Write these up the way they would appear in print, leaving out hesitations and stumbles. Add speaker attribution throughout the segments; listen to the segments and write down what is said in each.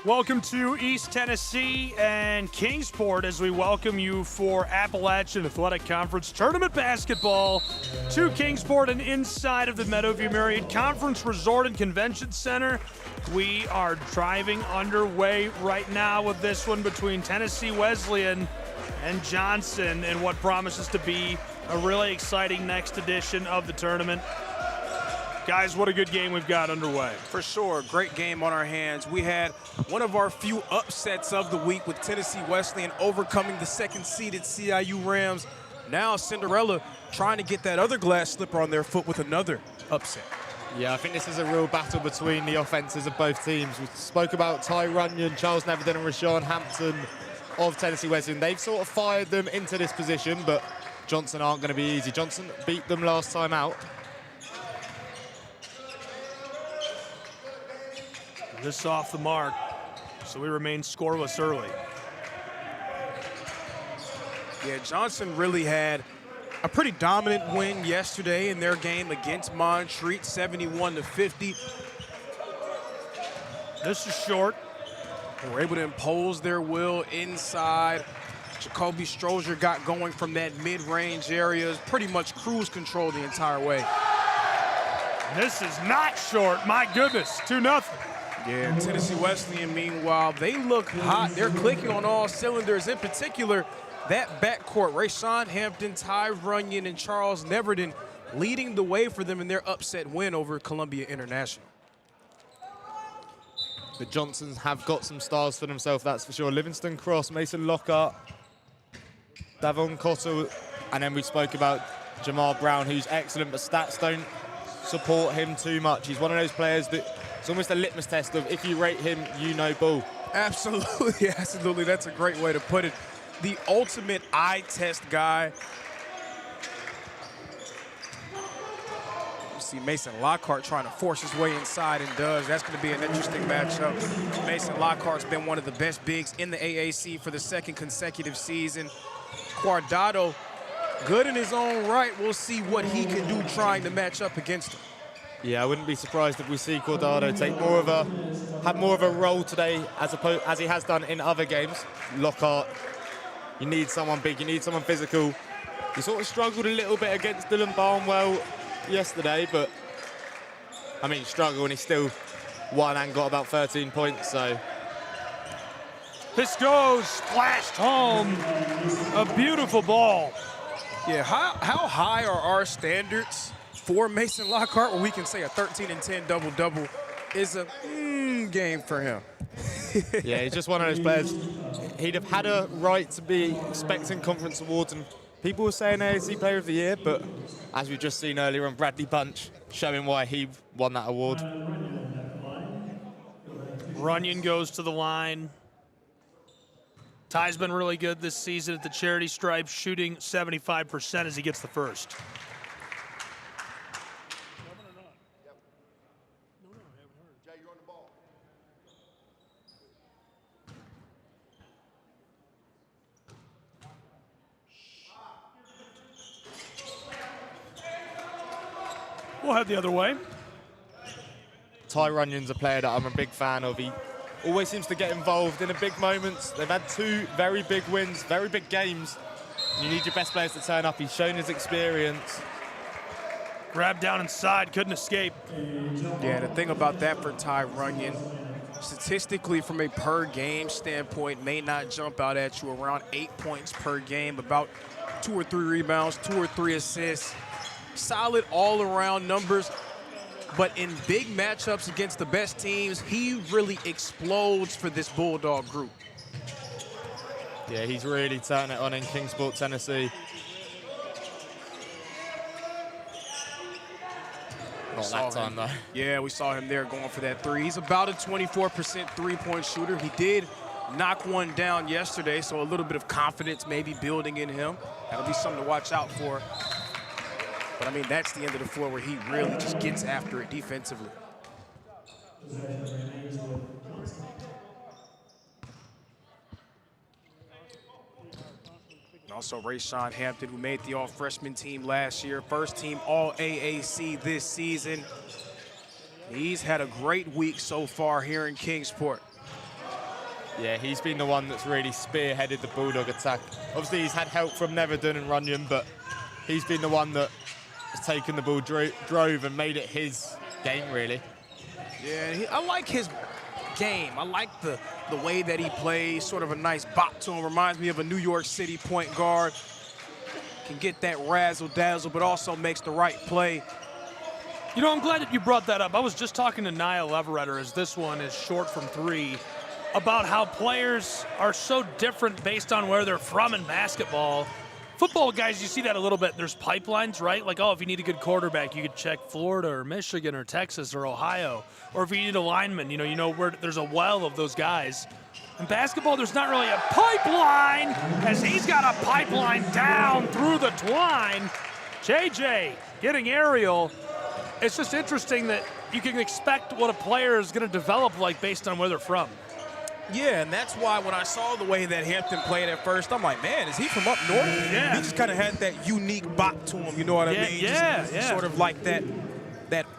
Speaker 1: Welcome to East Tennessee and Kingsport as we welcome you for Appalachian Athletic Conference Tournament Basketball to Kingsport and inside of the Meadowview Marriott Conference Resort and Convention Center. We are driving underway right now with this one between Tennessee Wesleyan and Johnson in what promises to be a really exciting next edition of the tournament. Guys, what a good game we've got underway.
Speaker 2: For sure, great game on our hands. We had one of our few upsets of the week with Tennessee Wesleyan overcoming the second-seeded CIU Rams. Now Cinderella trying to get that other glass slipper on their foot with another upset.
Speaker 3: Yeah, I think this is a real battle between the offenses of both teams. We spoke about Ty Runyon, Charles Neverton, and Rashawn Hampton of Tennessee Wesleyan. They've sort of fired them into this position, but Johnson aren't going to be easy. Johnson beat them last time out.
Speaker 1: This off the mark, so we remain scoreless early.
Speaker 2: Yeah, Johnson really had a pretty dominant win yesterday in their game against Montreat, 71-50.
Speaker 1: This is short.
Speaker 2: They were able to impose their will inside. Jacoby Strozier got going from that mid-range area, pretty much cruise control the entire way.
Speaker 1: This is not short, my goodness, 2-0.
Speaker 2: Yeah, Tennessee Wesleyan, meanwhile, they look hot. They're clicking on all cylinders. In particular, that backcourt, Rashawn Hampton, Ty Runyon, and Charles Neverton leading the way for them in their upset win over Columbia International.
Speaker 3: The Johnsons have got some stars for themselves, that's for sure. Livingston Cross, Mason Lockhart, Davon Cottle, and then we spoke about Jamar Brown, who's excellent, but stats don't support him too much. He's one of those players that it's almost a litmus test of if you rate him, you know ball.
Speaker 2: Absolutely, absolutely. That's a great way to put it. The ultimate eye test guy. You see Mason Lockhart trying to force his way inside and does. That's going to be an interesting matchup. Mason Lockhart's been one of the best bigs in the AAC for the second consecutive season. Guardado, good in his own right. We'll see what he can do trying to match up against him.
Speaker 3: Yeah, I wouldn't be surprised if we see Guardado take have more of a role today as he has done in other games. Lockhart, you need someone big, you need someone physical. He sort of struggled a little bit against Dylan Barnwell yesterday, but I mean, he struggled and he still won and got about 13 points, so.
Speaker 1: This goes, splashed home, a beautiful ball.
Speaker 2: Yeah, how high are our standards for Mason Lockhart when we can say a 13-10 double-double is a game for him?
Speaker 3: Yeah, he's just one of those players. He'd have had a right to be expecting conference awards, and people were saying AAC Player of the Year, but as we've just seen earlier on, Bradley Bunch showing why he won that award.
Speaker 1: Runyon goes to the line. Ty's been really good this season at the charity stripe, shooting 75% as he gets the first. We'll head the other way.
Speaker 3: Ty Runyon's a player that I'm a big fan of. He always seems to get involved in the big moments. They've had two very big wins, very big games. You need your best players to turn up. He's shown his experience.
Speaker 1: Grabbed down inside, couldn't escape.
Speaker 2: Yeah, the thing about that for Ty Runyon, statistically from a per game standpoint, may not jump out at you. Around 8 points per game, about 2 or 3 rebounds, 2 or 3 assists. Solid all-around numbers, but in big matchups against the best teams, he really explodes for this Bulldog group.
Speaker 3: Yeah, he's really turning it on in Kingsport, Tennessee. Not that time, though.
Speaker 2: Yeah, we saw him there going for that three. He's about a 24% three-point shooter. He did knock one down yesterday, so a little bit of confidence maybe building in him. That'll be something to watch out for. But, I mean, that's the end of the floor where he really just gets after it defensively. And also Rashawn Hampton, who made the all-freshman team last year, first team all-AAC this season. He's had a great week so far here in Kingsport.
Speaker 3: Yeah, he's been the one that's really spearheaded the Bulldog attack. Obviously, he's had help from Neverton and Runyon, but he's been the one that has taken the ball, drove and made it his game, really.
Speaker 2: Yeah, I like his game. I like the way that he plays, sort of a nice bop to him. Reminds me of a New York City point guard. Can get that razzle-dazzle, but also makes the right play.
Speaker 1: You know, I'm glad that you brought that up. I was just talking to Niall Leveretter, as this one is short from three, about how players are so different based on where they're from in basketball. Football guys, you see that a little bit. There's pipelines, right? Like, oh, if you need a good quarterback, you could check Florida or Michigan or Texas or Ohio. Or if you need a lineman, you know where there's a well of those guys. In basketball, there's not really a pipeline, as he's got a pipeline down through the twine. JJ getting aerial. It's just interesting that you can expect what a player is going to develop like based on where they're from.
Speaker 2: Yeah, and that's why when I saw the way that Hampton played at first, I'm like, man, is he from up north?
Speaker 1: Yeah.
Speaker 2: He just kind of had that unique bop to him, you know what I mean?
Speaker 1: Yeah,
Speaker 2: just sort of like that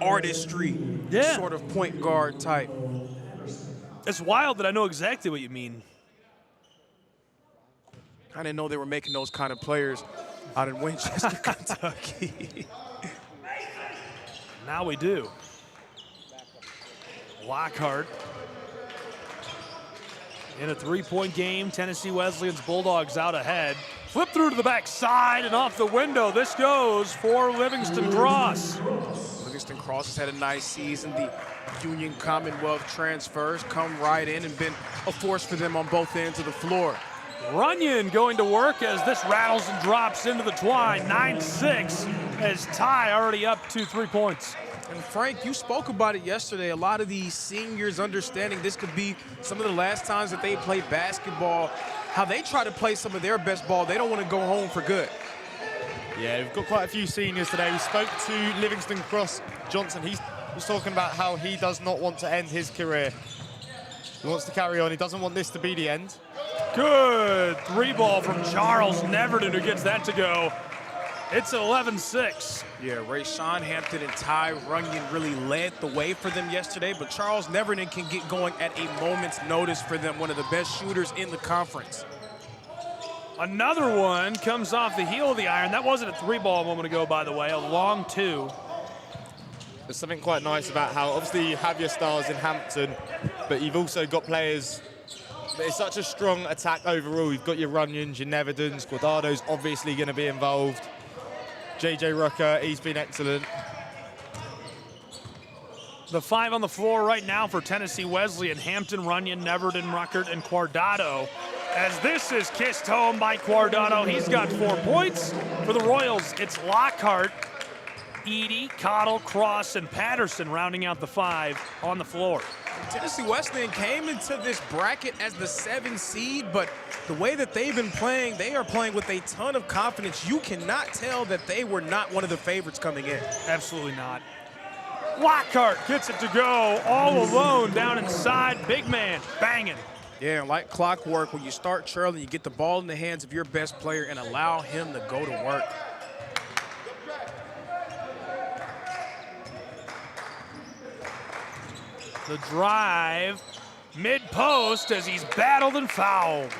Speaker 2: artistry, sort of point guard type.
Speaker 1: It's wild that I know exactly what you mean.
Speaker 2: I didn't know they were making those kind of players out in Winchester, Kentucky.
Speaker 1: Now we do. Lockhart. In a three-point game, Tennessee Wesleyan's Bulldogs out ahead. Flip through to the backside and off the window. This goes for Livingston Cross.
Speaker 2: Livingston Cross has had a nice season. The Union Commonwealth transfers come right in and been a force for them on both ends of the floor.
Speaker 1: Runyon going to work as this rattles and drops into the twine. 9-6 as Ty already up to 3 points.
Speaker 2: And Frank, you spoke about it yesterday. A lot of these seniors understanding this could be some of the last times that they play basketball, how they try to play some of their best ball. They don't want to go home for good.
Speaker 3: Yeah, we've got quite a few seniors today. We spoke to Livingston Cross Johnson. He was talking about how he does not want to end his career. He wants to carry on. He doesn't want this to be the end.
Speaker 1: Good three ball from Charles Neverton, who gets that to go. It's 11-6.
Speaker 2: Yeah, Rayshawn Hampton and Ty Runyon really led the way for them yesterday, but Charles Neverton can get going at a moment's notice for them, one of the best shooters in the conference.
Speaker 1: Another one comes off the heel of the iron. That wasn't a three ball a moment ago, by the way, a long two.
Speaker 3: There's something quite nice about how obviously you have your stars in Hampton, but you've also got players. It's such a strong attack overall. You've got your Runyons, your Nevertons, Guardado's obviously going to be involved. JJ Rucker, he's been excellent.
Speaker 1: The five on the floor right now for Tennessee Wesleyan: Hampton, Runyon, Neverton, Ruckert, and Guardado. As this is kissed home by Guardado, he's got 4 points. For the Royals, it's Lockhart, Edie, Cottle, Cross, and Patterson rounding out the five on the floor.
Speaker 2: Tennessee Wesleyan came into this bracket as the 7 seed, but the way that they've been playing, they are playing with a ton of confidence. You cannot tell that they were not one of the favorites coming in.
Speaker 1: Absolutely not. Lockhart gets it to go all alone down inside. Big man banging.
Speaker 2: Yeah, like clockwork, when you start trailing, you get the ball in the hands of your best player and allow him to go to work.
Speaker 1: The drive, mid-post as he's battled and fouled.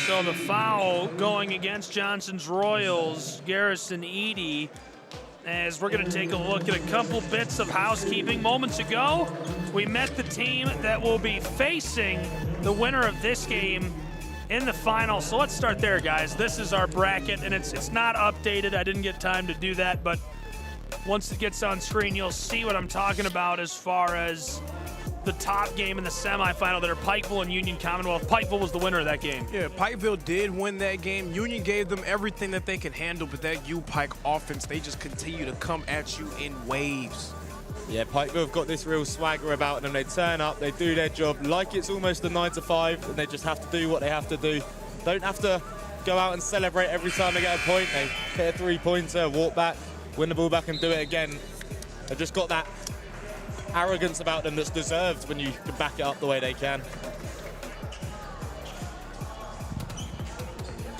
Speaker 1: So the foul going against Johnson's Royals, Garrison Edie, as we're going to take a look at a couple bits of housekeeping. Moments ago, we met the team that will be facing the winner of this game in the final. So let's start there, guys. This is our bracket, and it's not updated. I didn't get time to do that, but once it gets on screen, you'll see what I'm talking about as far as the top game in the semifinal that are Pikeville and Union Commonwealth. Pikeville was the winner of that game.
Speaker 2: Yeah, Pikeville did win that game. Union gave them everything that they could handle, but that U-Pike offense, they just continue to come at you in waves.
Speaker 3: Yeah, Pikeville have got this real swagger about them. They turn up, they do their job like it's almost a 9 to 5, and they just have to do what they have to do. Don't have to go out and celebrate every time they get a point. They hit a three-pointer, walk back, win the ball back, and do it again. They've just got that arrogance about them that's deserved when you can back it up the way they can.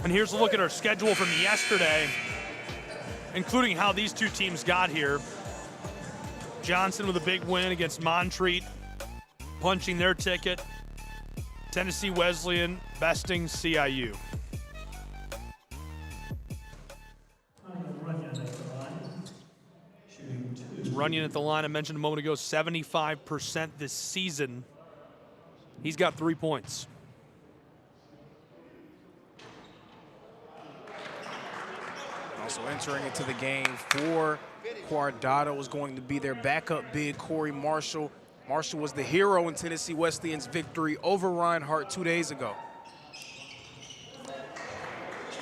Speaker 1: And here's a look at our schedule from yesterday. including how these two teams got here. Johnson with a big win against Montreat, punching their ticket. Tennessee Wesleyan besting CIU. Runyon at the line, I mentioned a moment ago, 75% this season. He's got 3 points.
Speaker 2: Also entering into the game for Guardado is going to be their backup big, Corey Marshall. Marshall was the hero in Tennessee Wesleyan's victory over Reinhardt 2 days ago.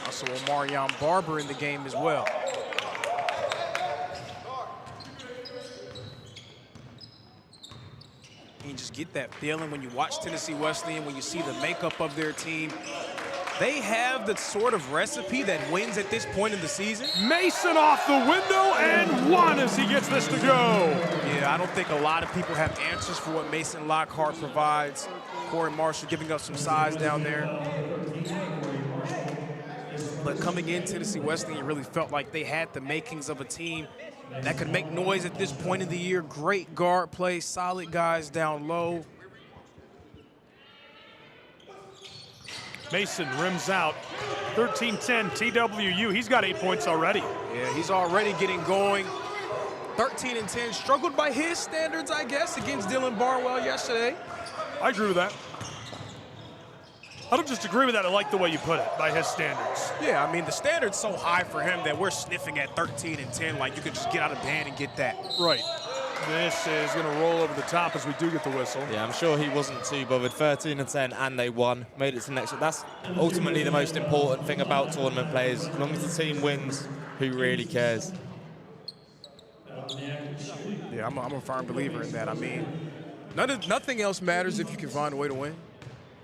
Speaker 2: Also Omarion Barber in the game as well. You just get that feeling when you watch Tennessee Wesleyan, when you see the makeup of their team. They have the sort of recipe that wins at this point in the season.
Speaker 1: Mason off the window and one as he gets this to go.
Speaker 2: Yeah, I don't think a lot of people have answers for what Mason Lockhart provides. Corey Marshall giving up some size down there. But coming in, Tennessee Wesleyan really felt like they had the makings of a team that could make noise at this point of the year. Great guard play, solid guys down low.
Speaker 1: Mason rims out. 13-10 TWU. He's got 8 points already.
Speaker 2: Yeah, he's already getting going. 13-10, struggled by his standards, I guess, against Dylan Barnwell yesterday.
Speaker 1: I agree with that. I don't just agree with that, I like the way you put it, by his standards.
Speaker 2: Yeah, I mean, the standard's so high for him that we're sniffing at 13-10, like you could just get out of bed and get that.
Speaker 1: Right. This is going to roll over the top as we do get the whistle.
Speaker 3: Yeah, I'm sure he wasn't too bothered. 13-10, and they won. Made it to the next one. That's ultimately the most important thing about tournament players. As long as the team wins, who really cares?
Speaker 2: Yeah, I'm a firm believer in that. I mean, nothing else matters if you can find a way to win.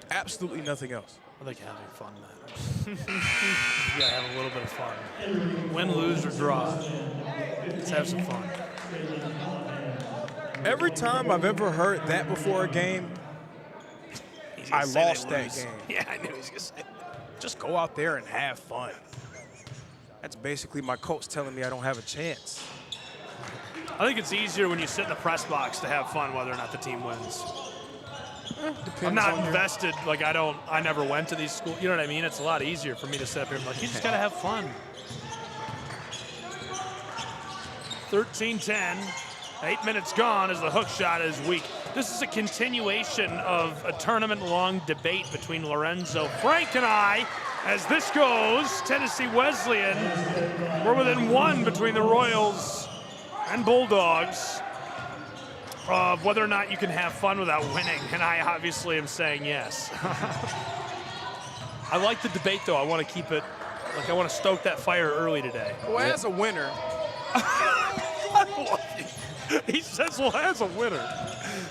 Speaker 2: Absolutely nothing else.
Speaker 1: I think having fun matters. You gotta have a little bit of fun. Win, lose, or draw. Let's have some fun.
Speaker 2: Every time I've ever heard that before a game, I lost that game. Yeah, I knew he was going to say, just go out there and have fun. That's basically my coach telling me I don't have a chance.
Speaker 1: I think it's easier when you sit in the press box to have fun whether or not the team wins. I'm not invested, like I never went to these schools, you know what I mean? It's a lot easier for me to sit up here and be like, you just gotta have fun. 13-10, 8 minutes gone as the hook shot is weak. This is a continuation of a tournament-long debate between Lorenzo Frank and I. As this goes, Tennessee Wesleyan, we're within one between the Royals and Bulldogs of whether or not you can have fun without winning, and I obviously am saying yes. I like the debate, though. I want to keep it, like I want to stoke that fire early today.
Speaker 2: Well, as a winner.
Speaker 1: He says, well, as a winner.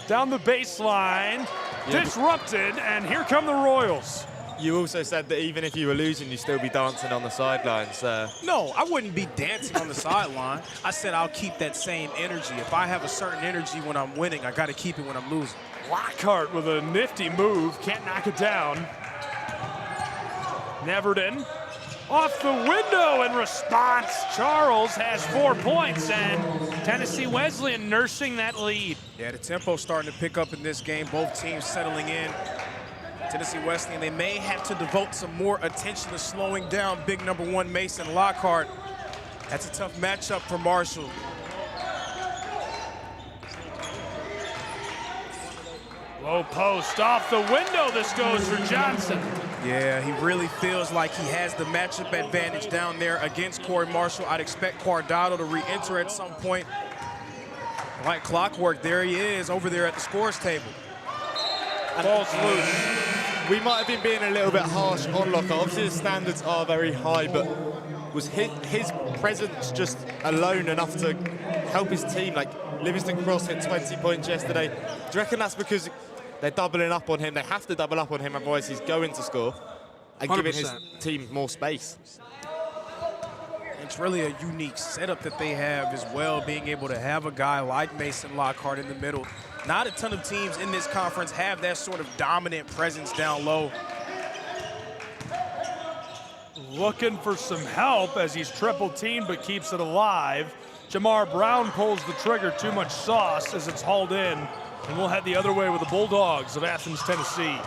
Speaker 1: Down the baseline, disrupted, and here come the Royals.
Speaker 3: You also said that even if you were losing, you'd still be dancing on the sidelines.
Speaker 2: No, I wouldn't be dancing on the sideline. I said I'll keep that same energy. If I have a certain energy when I'm winning, I got to keep it when I'm losing.
Speaker 1: Lockhart with a nifty move, can't knock it down. Neverton off the window in response. Charles has 4 points, and Tennessee Wesleyan nursing that lead.
Speaker 2: Yeah, the tempo's starting to pick up in this game. Both teams settling in. Tennessee Wesleyan, they may have to devote some more attention to slowing down big number 1 Mason Lockhart. That's a tough matchup for Marshall.
Speaker 1: Low post off the window. This goes for Johnson.
Speaker 2: Yeah, he really feels like he has the matchup advantage down there against Corey Marshall. I'd expect Guardado to re-enter at some point. Like clockwork, there he is over there at the scores table.
Speaker 1: Ball's loose.
Speaker 3: We might have been being a little bit harsh on Lockhart. Obviously, his standards are very high, but was his presence just alone enough to help his team? Like, Livingston Cross hit 20 points yesterday. Do you reckon that's because they're doubling up on him? They have to double up on him, otherwise he's going to score, and 100%. Giving his team more space.
Speaker 2: It's really a unique setup that they have as well, being able to have a guy like Mason Lockhart in the middle. Not a ton of teams in this conference have that sort of dominant presence down low.
Speaker 1: looking for some help as he's triple teamed but keeps it alive. Jamar Brown pulls the trigger, too much sauce as it's hauled in. And we'll head the other way with the Bulldogs of Athens, Tennessee.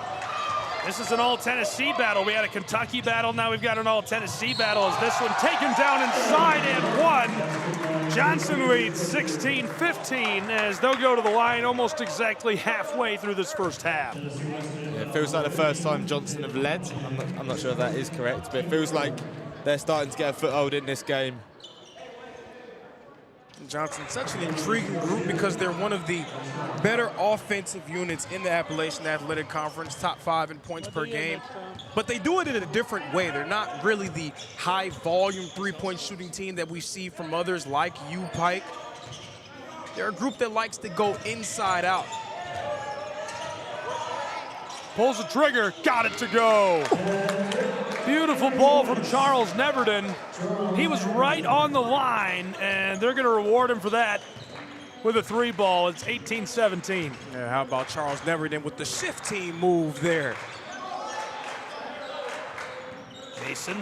Speaker 1: This is an all-Tennessee battle. We had a Kentucky battle, now we've got an all-Tennessee battle as this one taken down inside and one. Johnson leads 16-15 as they'll go to the line almost exactly halfway through this first half.
Speaker 3: Yeah, it feels like the first time Johnson have led. I'm not sure if that is correct, but it feels like they're starting to get a foothold in this game.
Speaker 2: Johnson, such an intriguing group because they're one of the better offensive units in the Appalachian Athletic Conference, top 5 in points per game. But they do it in a different way. They're not really the high-volume three-point shooting team that we see from others like U-Pike. They're a group that likes to go inside out.
Speaker 1: Pulls the trigger, got it to go. Beautiful ball from Charles Neverton. He was right on the line, and they're going to reward him for that with a 3-ball. It's 18-17.
Speaker 2: Yeah, how about Charles Neverton with the shift team move there?
Speaker 1: Mason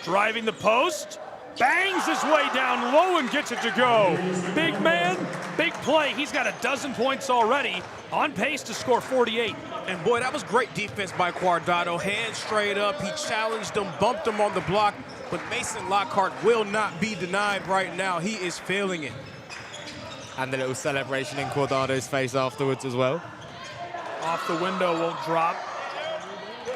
Speaker 1: driving the post, bangs his way down low and gets it to go. Big man, big play. He's got 12 points already, on pace to score 48.
Speaker 2: And boy, that was great defense by Guardado. Hands straight up, he challenged him, bumped him on the block, but Mason Lockhart will not be denied right now. He is failing it.
Speaker 3: And the little celebration in Guardado's face afterwards as well.
Speaker 1: Off the window, won't drop.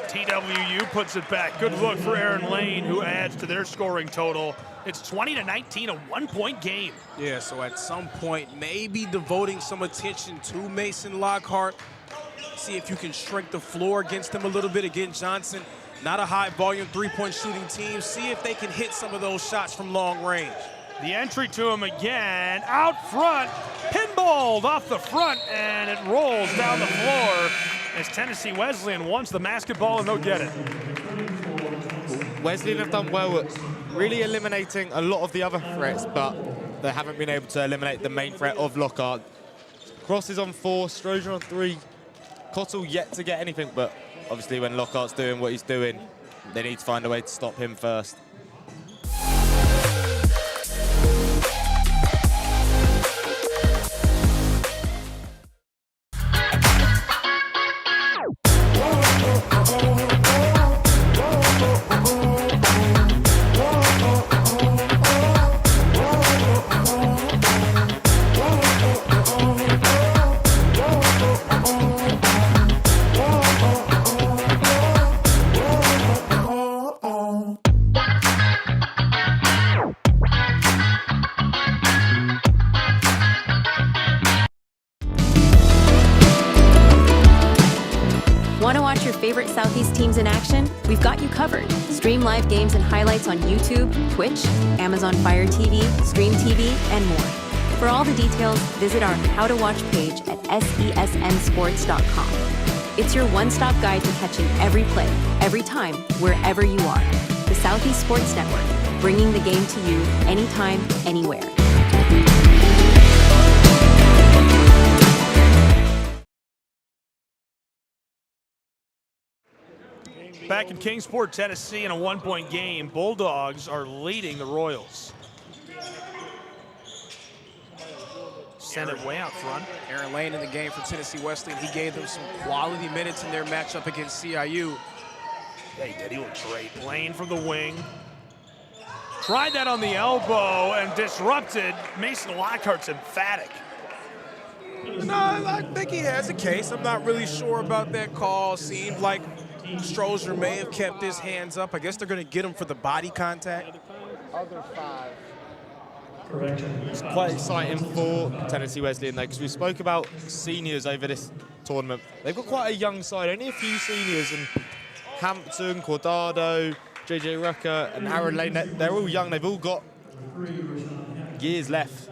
Speaker 1: TWU puts it back. Good look for Aaron Lane, who adds to their scoring total. It's 20-19, a 1-point game.
Speaker 2: Yeah, so at some point, maybe devoting some attention to Mason Lockhart. See if you can shrink the floor against him a little bit. Again, Johnson, not a high-volume three-point shooting team. See if they can hit some of those shots from long range.
Speaker 1: The entry to him again, out front, pinballed off the front, and it rolls down the floor as Tennessee Wesleyan wants the basketball and they'll get it.
Speaker 3: Wesleyan have done well at really eliminating a lot of the other threats, but they haven't been able to eliminate the main threat of Lockhart. Cross is on 4, Strozier on 3. Cottle yet to get anything, but obviously when Lockhart's doing what he's doing, they need to find a way to stop him first.
Speaker 4: Want to watch your favorite Southeast teams in action? We've got you covered. Stream live games and highlights on YouTube, Twitch, Amazon Fire TV, Stream TV, and more. For all the details, visit our How to Watch page at sesnsports.com. It's your one-stop guide to catching every play, every time, wherever you are. The Southeast Sports Network, bringing the game to you anytime, anywhere.
Speaker 1: Back in Kingsport, Tennessee in a 1-point game, Bulldogs are leading the Royals. Send it way out front.
Speaker 2: Aaron Lane in the game for Tennessee Wesleyan. He gave them some quality minutes in their matchup against CIU.
Speaker 1: Yeah, he did. He looked great. Lane from the wing. Tried that on the elbow and disrupted. Mason Lockhart's emphatic.
Speaker 2: No, I think he has a case. I'm not really sure about that call. Seemed like Strozier may have kept his hands up. I guess they're going to get him for the body contact.
Speaker 3: Other 5. It's quite exciting for Tennessee Wesleyan, though, because we spoke about seniors over this tournament. They've got quite a young side, only a few seniors, and Hampton, Guardado, JJ Rucker, and Aaron Lane, they're all young. They've all got years left.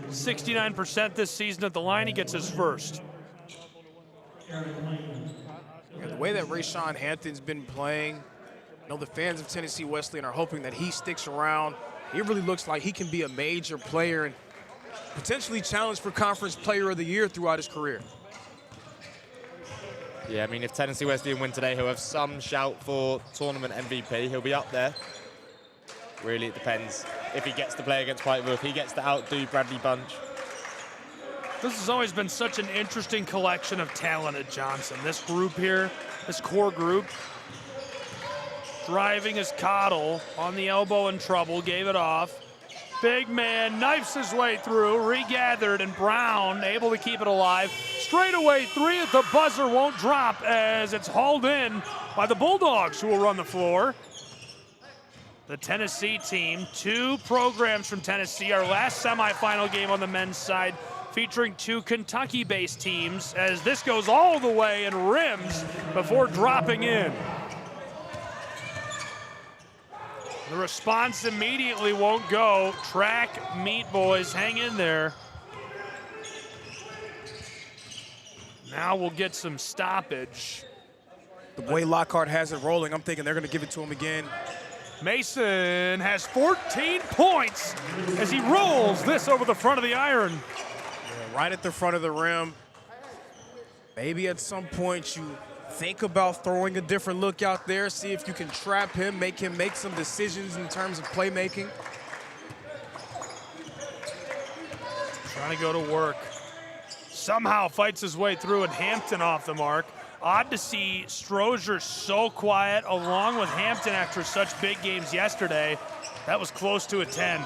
Speaker 1: 69% this season at the line. He gets his first.
Speaker 2: The way that Rayshawn Hampton's been playing, I know the fans of Tennessee Wesleyan are hoping that he sticks around. He really looks like he can be a major player and potentially challenge for Conference Player of the Year throughout his career.
Speaker 3: Yeah, I mean, if Tennessee Wesleyan win today, he'll have some shout for tournament MVP. He'll be up there. Really, it depends if he gets to play against Whiteville, if he gets to outdo Bradley Bunch.
Speaker 1: This has always been such an interesting collection of talent at Johnson. This group here, this core group, driving his Cottle on the elbow in trouble, gave it off. Big man knifes his way through, regathered, and Brown able to keep it alive. Straightaway three at the buzzer won't drop as it's hauled in by the Bulldogs, who will run the floor. The Tennessee team, 2 programs from Tennessee. Our last semifinal game on the men's side featuring 2 Kentucky-based teams as this goes all the way and rims before dropping in. The response immediately won't go. Track meet, boys, hang in there. Now we'll get some stoppage.
Speaker 2: The way Lockhart has it rolling, I'm thinking they're going to give it to him again.
Speaker 1: Mason has 14 points as he rolls this over the front of the iron.
Speaker 2: Yeah, right at the front of the rim. Maybe at some point you think about throwing a different look out there, see if you can trap him make some decisions in terms of playmaking.
Speaker 1: Trying to go to work. Somehow fights his way through, and Hampton off the mark. Odd to see Strozier so quiet along with Hampton after such big games yesterday. That was close to a 10.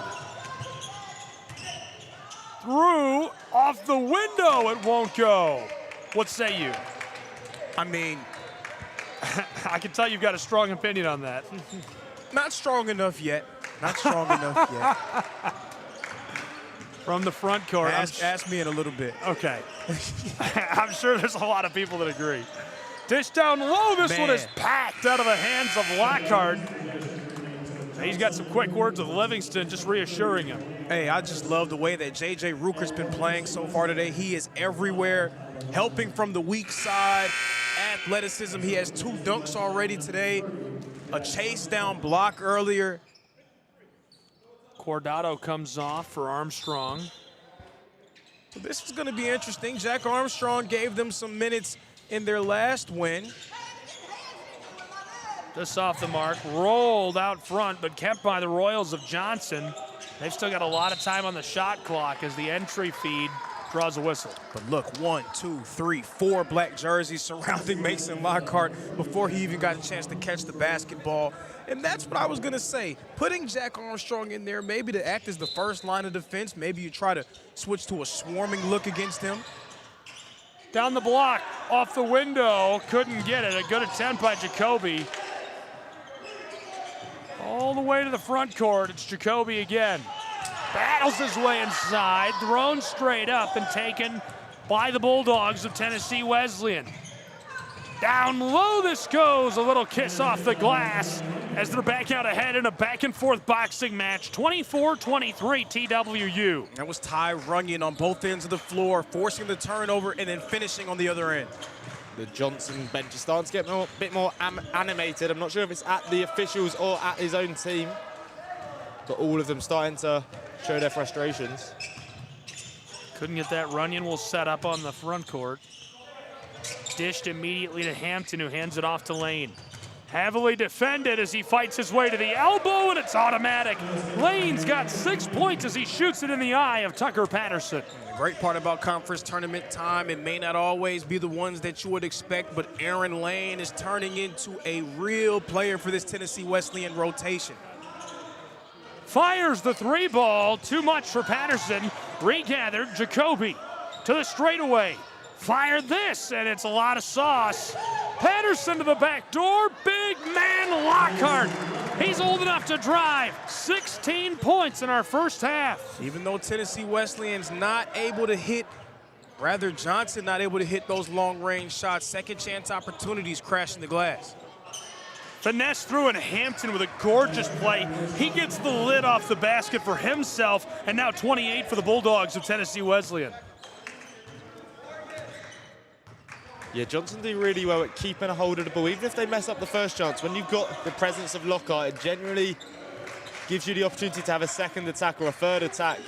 Speaker 1: Through, off the window, it won't go. What say you?
Speaker 2: I mean,
Speaker 1: I can tell you've got a strong opinion on that.
Speaker 2: not strong enough yet. Not strong enough yet.
Speaker 1: From the front court.
Speaker 2: Ask me in a little bit.
Speaker 1: Okay. I'm sure there's a lot of people that agree. Dish down low. This one is packed out of the hands of Lockhart. He's got some quick words with Livingston, just reassuring him.
Speaker 2: Hey, I just love the way that J.J. Ruker's been playing so far today. He is everywhere, helping from the weak side. Athleticism. He has 2 dunks already today. A chase down block earlier.
Speaker 1: Cordato comes off for Armstrong.
Speaker 2: This is going to be interesting. Jack Armstrong gave them some minutes in their last win.
Speaker 1: Just off the mark, rolled out front, but kept by the Royals of Johnson. They've still got a lot of time on the shot clock as the entry feed draws a whistle.
Speaker 2: But look, 1, 2, 3, 4 black jerseys surrounding Mason Lockhart before he even got a chance to catch the basketball. And that's what I was going to say. Putting Jack Armstrong in there, maybe to act as the first line of defense. Maybe you try to switch to a swarming look against him.
Speaker 1: Down the block, off the window, couldn't get it. A good attempt by Jacoby. All the way to the front court, it's Jacoby again. Battles his way inside, thrown straight up and taken by the Bulldogs of Tennessee Wesleyan. Down low this goes, a little kiss off the glass as they're back out ahead in a back and forth boxing match, 24-23 TWU.
Speaker 2: That was Ty Runyon on both ends of the floor, forcing the turnover and then finishing on the other end.
Speaker 3: The Johnson bench is starting to get a bit more animated. I'm not sure if it's at the officials or at his own team, but all of them starting to show their frustrations.
Speaker 1: Couldn't get that. Runyon will set up on the front court. Dished immediately to Hampton, who hands it off to Lane. Heavily defended as he fights his way to the elbow, and it's automatic. Lane's got 6 points as he shoots it in the eye of Tucker Patterson.
Speaker 2: The great part about conference tournament time, it may not always be the ones that you would expect, but Aaron Lane is turning into a real player for this Tennessee Wesleyan rotation.
Speaker 1: Fires the 3 ball, too much for Patterson. Regathered, Jacoby to the straightaway. Fired this, and it's a lot of sauce. Patterson to the back door, big man Lockhart. He's old enough to drive. 16 points in our first half.
Speaker 2: Even though Tennessee Wesleyan's not able to hit, rather Johnson not able to hit those long-range shots, second chance opportunities crashing the glass.
Speaker 1: Finesse through, and Hampton with a gorgeous play. He gets the lid off the basket for himself, and now 28 for the Bulldogs of Tennessee Wesleyan.
Speaker 3: Yeah, Johnson do really well at keeping a hold of the ball, even if they mess up the first chance. When you've got the presence of Lockhart, it generally gives you the opportunity to have a second attack or a third attack.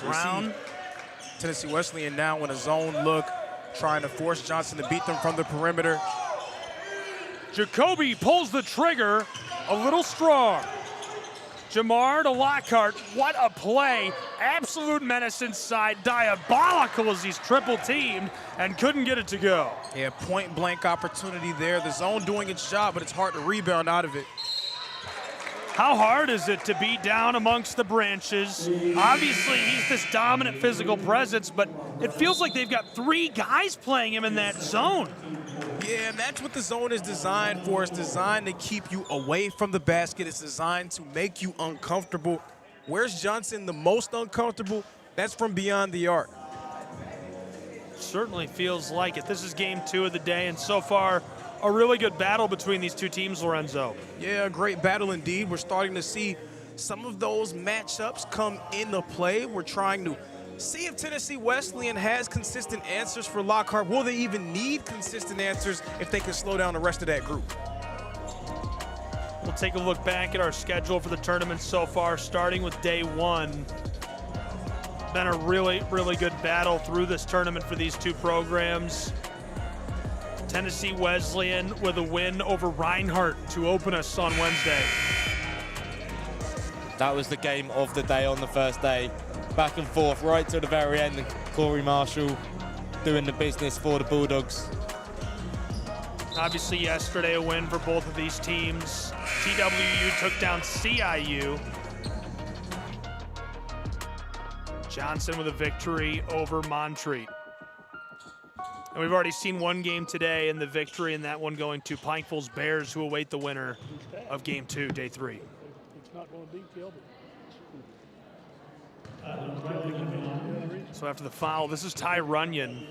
Speaker 1: Brown
Speaker 2: Tennessee Wesleyan now in a zone look, trying to force Johnson to beat them from the perimeter.
Speaker 1: Jacoby pulls the trigger a little strong. Jamar to Lockhart, what a play. Absolute menace inside, diabolical as he's triple teamed and couldn't get it to go.
Speaker 2: Yeah, point blank opportunity there. The zone doing its job, but it's hard to rebound out of it.
Speaker 1: How hard is it to be down amongst the branches? Obviously, he's this dominant physical presence, but it feels like they've got 3 guys playing him in that zone.
Speaker 2: Yeah, and that's what the zone is designed for. It's designed to keep you away from the basket. It's designed to make you uncomfortable. Where's Johnson the most uncomfortable? That's from beyond the arc.
Speaker 1: Certainly feels like it. This is game 2 of the day, and so far, a really good battle between these two teams, Lorenzo.
Speaker 2: Yeah, a great battle indeed. We're starting to see some of those matchups come into play. We're trying to see if Tennessee Wesleyan has consistent answers for Lockhart. Will they even need consistent answers if they can slow down the rest of that group?
Speaker 1: We'll take a look back at our schedule for the tournament so far, starting with day 1. Been a really, really good battle through this tournament for these two programs. Tennessee Wesleyan with a win over Reinhardt to open us on Wednesday.
Speaker 3: That was the game of the day on the first day. Back and forth right to the very end, and Corey Marshall doing the business for the Bulldogs.
Speaker 1: Obviously yesterday a win for both of these teams. TWU took down CIU. Johnson with a victory over Montreat. And we've already seen one game today in the victory, and that one going to Pikeville's Bears, who await the winner of game 2, day 3.
Speaker 5: It's not going to be Kilby.
Speaker 1: So after the foul, this is Ty Runyon.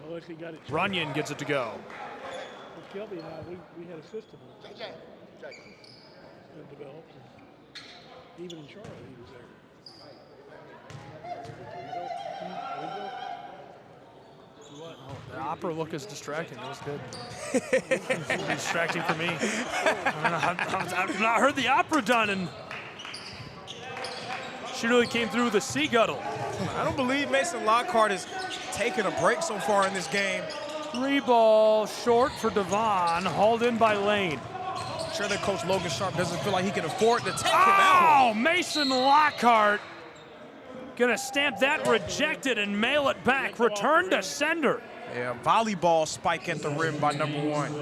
Speaker 5: Unless he got it.
Speaker 1: Runyon gets it to go.
Speaker 5: Well, Kilby and I, we had a system that developed. Even in Charlotte, he was there.
Speaker 1: The opera look is distracting. That was good. Distracting for me. I've not heard the opera done, and she really came through with a sea guttle.
Speaker 2: I don't believe Mason Lockhart has taken a break so far in this game.
Speaker 1: 3 ball short for Devon, hauled in by Lane.
Speaker 2: I'm sure that Coach Logan Sharp doesn't feel like he can afford to take him out.
Speaker 1: Oh, Mason Lockhart gonna stamp that rejected and mail it back. Return to sender.
Speaker 2: Yeah, volleyball spike at the rim by number 1.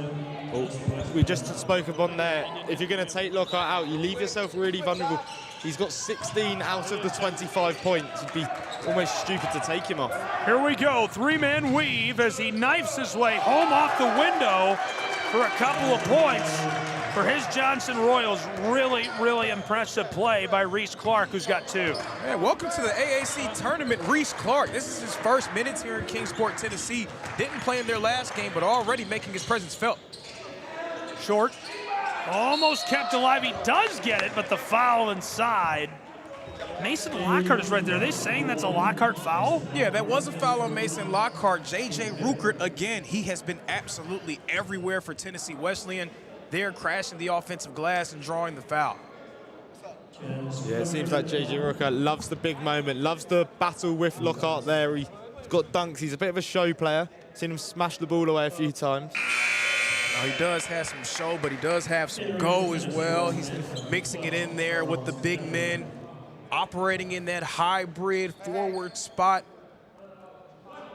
Speaker 3: Oh, we just spoke upon there. If you're going to take Lockhart out, you leave yourself really vulnerable. He's got 16 out of the 25 points. It'd be almost stupid to take him off.
Speaker 1: Here we go, 3-man weave as he knifes his way home off the window for a couple of points. For his Johnson Royals, really, really impressive play by Reese Clark, who's got 2.
Speaker 2: Yeah, welcome to the AAC tournament, Reese Clark. This is his first minutes here in Kingsport, Tennessee. Didn't play in their last game, but already making his presence felt.
Speaker 1: Short, almost kept alive. He does get it, but the foul inside. Mason Lockhart is right there. Are they saying that's a Lockhart foul?
Speaker 2: Yeah, that was a foul on Mason Lockhart. J.J. Ruckert, again, he has been absolutely everywhere for Tennessee Wesleyan. They're crashing the offensive glass and drawing the foul.
Speaker 3: Yeah, it seems like J.J. Ruckert loves the big moment, loves the battle with Lockhart there. He's got dunks. He's a bit of a show player. Seen him smash the ball away a few times.
Speaker 2: Now, he does have some show, but he does have some go as well. He's mixing it in there with the big men, operating in that hybrid forward spot.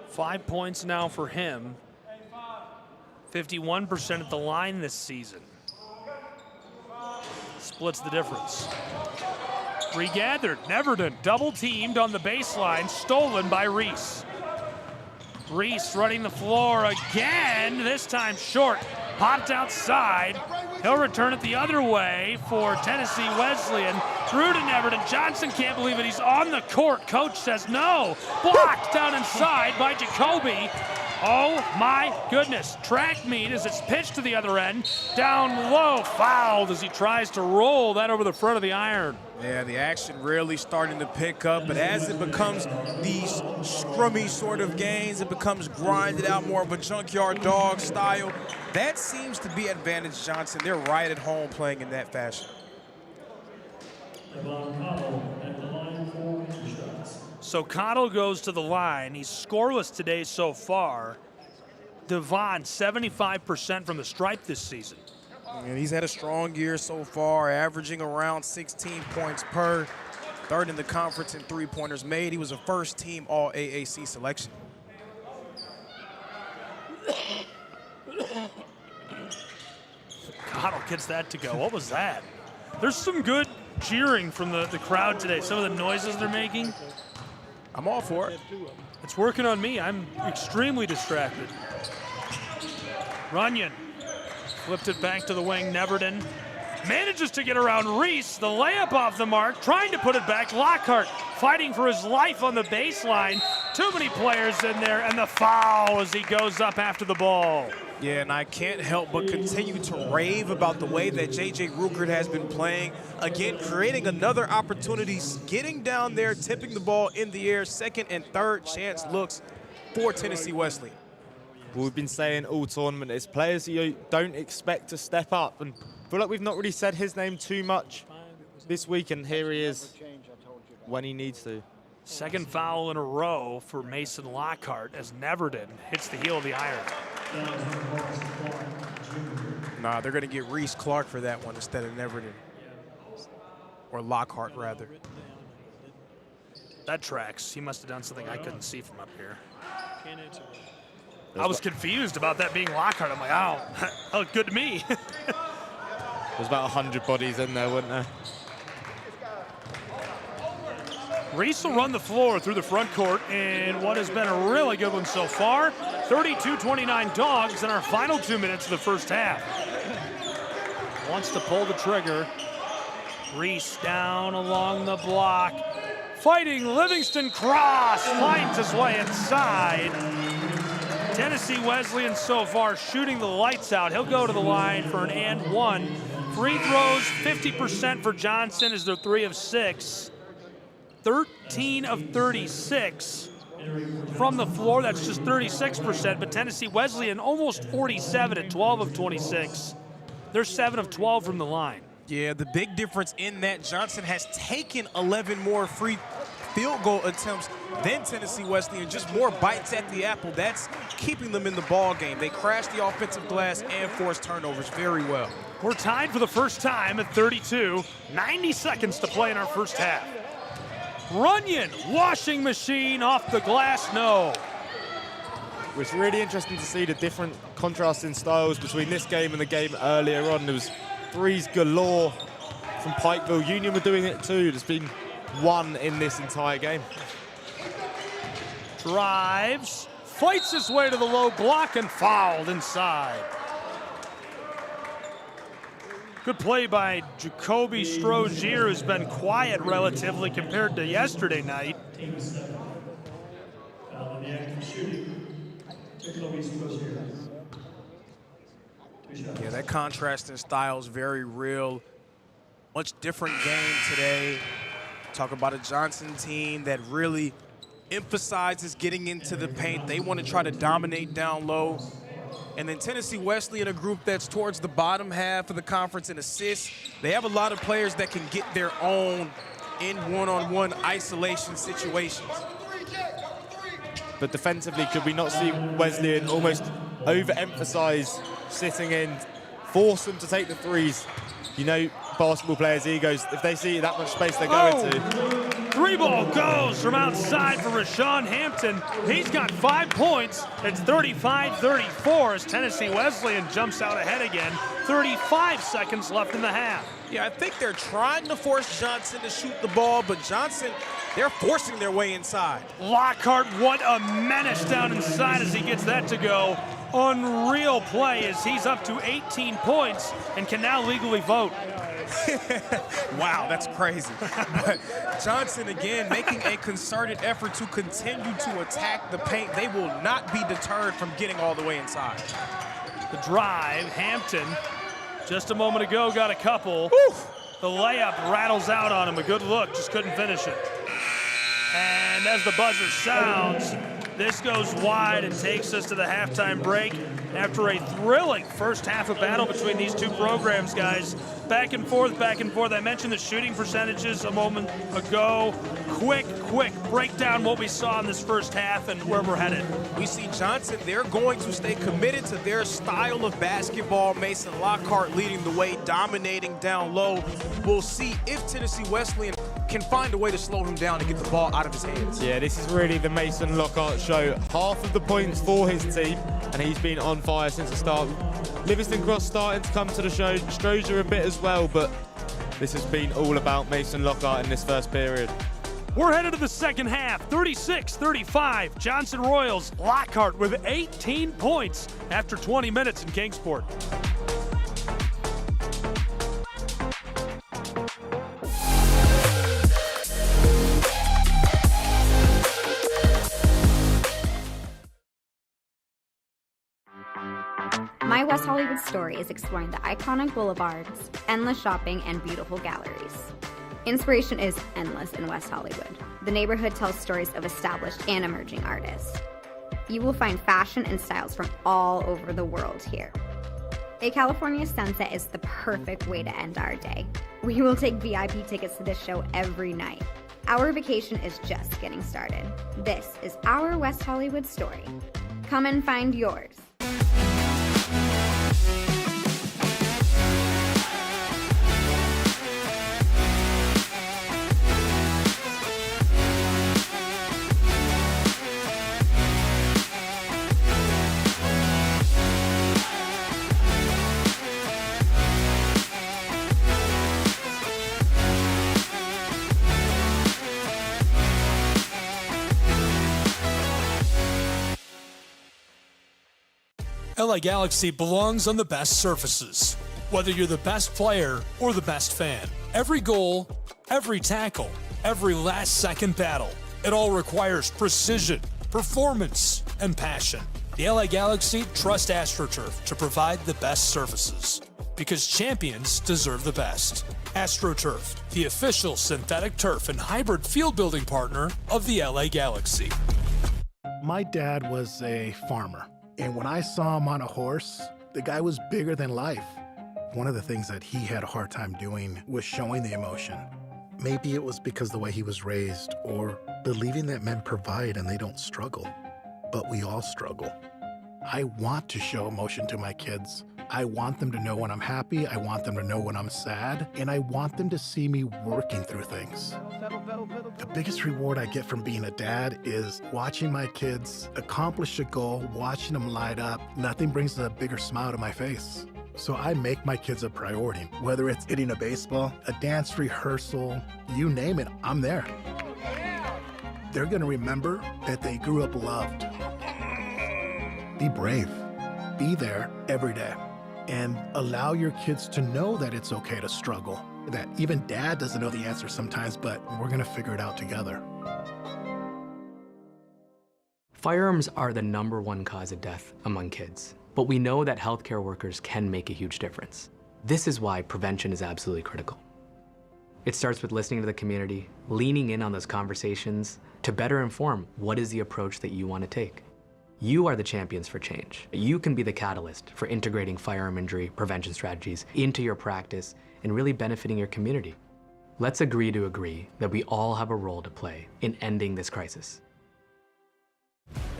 Speaker 1: 5 points now for him. 51% at the line this season. Splits the difference. Regathered, Neverton double teamed on the baseline, stolen by Reese. Reese running the floor again, this time short. Popped outside. He'll return it the other way for Tennessee Wesleyan. Through to Neverton. Johnson can't believe it. He's on the court. Coach says no. Blocked down inside by Jacoby. Oh my goodness. Track meet as it's pitched to the other end. Down low. Fouled as he tries to roll that over the front of the iron.
Speaker 2: Yeah, the action really starting to pick up, but as it becomes these scrummy sort of games, it becomes grinded out, more of a junkyard dog style. That seems to be advantage Johnson. They're right at home playing in that fashion.
Speaker 1: So Cottle goes to the line. He's scoreless today so far. Devon, 75% from the stripe this season.
Speaker 2: And he's had a strong year so far, averaging around 16 points per. Third in the conference in three-pointers made. He was a first-team All-AAC selection.
Speaker 1: Cottle gets that to go. What was that? There's some good cheering from the crowd today. Some of the noises they're making.
Speaker 2: I'm all for it.
Speaker 1: It's working on me. I'm extremely distracted. Runyon flipped it back to the wing. Neverton manages to get around Reese. The layup off the mark, trying to put it back. Lockhart fighting for his life on the baseline. Too many players in there, and the foul as he goes up after the ball.
Speaker 2: Yeah, and I can't help but continue to rave about the way that J.J. Ruckert has been playing. Again, creating another opportunity, getting down there, tipping the ball in the air, second and third chance looks for Tennessee Wesleyan.
Speaker 3: We've been saying all tournament, it's players you don't expect to step up, and I feel like we've not really said his name too much this week, and here he is when he needs to.
Speaker 1: Second foul in a row for Mason Lockhart as Neverton hits the heel of the iron.
Speaker 2: Nah, they're going to get Reese Clark for that one instead of Neverton. Or Lockhart, rather.
Speaker 1: That tracks. He must have done something I couldn't see from up here. I was confused about that being Lockhart. I'm like, oh, that looked good to me.
Speaker 3: There's about 100 bodies in there, weren't there?
Speaker 1: Reese will run the floor through the front court in what has been a really good one so far. 32-29 Dogs in our final 2 minutes of the first half. Wants to pull the trigger. Reese down along the block. Fighting Livingston Cross finds his way inside. Tennessee Wesleyan so far shooting the lights out. He'll go to the line for an and one. Free throws 50% for Johnson as they're 3 of 6. 13 of 36 from the floor. That's just 36%, but Tennessee Wesleyan almost 47 at 12 of 26. They're 7 of 12 from the line.
Speaker 2: Yeah, the big difference in that Johnson has taken 11 more free field goal attempts than Tennessee Wesleyan, just more bites at the apple. That's keeping them in the ball game. They crash the offensive glass and force turnovers very well.
Speaker 1: We're tied for the first time at 32. 90 seconds to play in our first half. Runyon, washing machine off the glass, no.
Speaker 3: It's really interesting to see the different contrasting styles between this game and the game earlier on. There was threes galore from Pikeville. Union were doing it too. There's been one in this entire game.
Speaker 1: Drives, fights his way to the low block and fouled inside. Good play by Jacoby Strozier, who's been quiet relatively compared to yesterday night.
Speaker 2: Yeah, that contrast in style is very real. Much different game today. Talk about a Johnson team that really emphasizes getting into the paint. They want to try to dominate down low. And then Tennessee Wesleyan, a group that's towards the bottom half of the conference in assists. They have a lot of players that can get their own in one-on-one isolation situations.
Speaker 3: But defensively, could we not see Wesleyan almost overemphasize sitting in, force them to take the threes? You know, basketball players' egos, if they see that much space, they're going to.
Speaker 1: Three ball goes from outside for Rashawn Hampton. He's got 5 points. It's 35-34 as Tennessee Wesleyan jumps out ahead again. 35 seconds left in the half.
Speaker 2: Yeah, I think they're trying to force Johnson to shoot the ball, but Johnson, they're forcing their way inside.
Speaker 1: Lockhart, what a menace down inside as he gets that to go. Unreal play as he's up to 18 points and can now legally vote.
Speaker 2: Wow, that's crazy. But Johnson, again, making a concerted effort to continue to attack the paint. They will not be deterred from getting all the way inside.
Speaker 1: The drive, Hampton, just a moment ago, got a couple.
Speaker 2: Woo!
Speaker 1: The layup rattles out on him. A good look, just couldn't finish it. And as the buzzer sounds, this goes wide and takes us to the halftime break after a thrilling first half of battle between these two programs, guys. Back and forth, back and forth. I mentioned the shooting percentages a moment ago. quick breakdown what we saw in this first half and where we're headed.
Speaker 2: We see Johnson, they're going to stay committed to their style of basketball. Mason Lockhart leading the way, dominating down low. We'll see if Tennessee Wesleyan can find a way to slow him down and get the ball out of his hands.
Speaker 3: Yeah, this is really the Mason Lockhart show. Half of the points for his team, and he's been on fire since the start. Livingston Cross starting to come to the show, Strozier a bit as well, but this has been all about Mason Lockhart in this first period.
Speaker 1: We're headed to the second half, 36-35. Johnson Royals, Lockhart with 18 points after 20 minutes in Kingsport.
Speaker 6: My West Hollywood story is exploring the iconic boulevards, endless shopping, and beautiful galleries. Inspiration is endless in West Hollywood. The neighborhood tells stories of established and emerging artists. You will find fashion and styles from all over the world here. A California sunset is the perfect way to end our day. We will take VIP tickets to this show every night. Our vacation is just getting started. This is our West Hollywood story. Come and find yours.
Speaker 1: LA Galaxy belongs on the best surfaces. Whether you're the best player or the best fan, every goal, every tackle, every last-second battle, it all requires precision, performance, and passion. The LA Galaxy trust AstroTurf to provide the best surfaces, because champions deserve the best. AstroTurf, the official synthetic turf and hybrid field building partner of the LA Galaxy.
Speaker 7: My dad was a farmer. And when I saw him on a horse, the guy was bigger than life. One of the things that he had a hard time doing was showing the emotion. Maybe it was because the way he was raised, or believing that men provide and they don't struggle. But we all struggle. I want to show emotion to my kids. I want them to know when I'm happy, I want them to know when I'm sad, and I want them to see me working through things. The biggest reward I get from being a dad is watching my kids accomplish a goal, watching them light up. Nothing brings a bigger smile to my face. So I make my kids a priority. Whether it's hitting a baseball, a dance rehearsal, you name it, I'm there. They're gonna remember that they grew up loved. Be brave. Be there every day. And allow your kids to know that it's okay to struggle. That even dad doesn't know the answer sometimes, but we're gonna figure it out together.
Speaker 8: Firearms are the #1 cause of death among kids, but we know that healthcare workers can make a huge difference. This is why prevention is absolutely critical. It starts with listening to the community, leaning in on those conversations to better inform what is the approach that you want to take. You are the champions for change. You can be the catalyst for integrating firearm injury prevention strategies into your practice and really benefiting your community. Let's agree to agree that we all have a role to play in ending this crisis.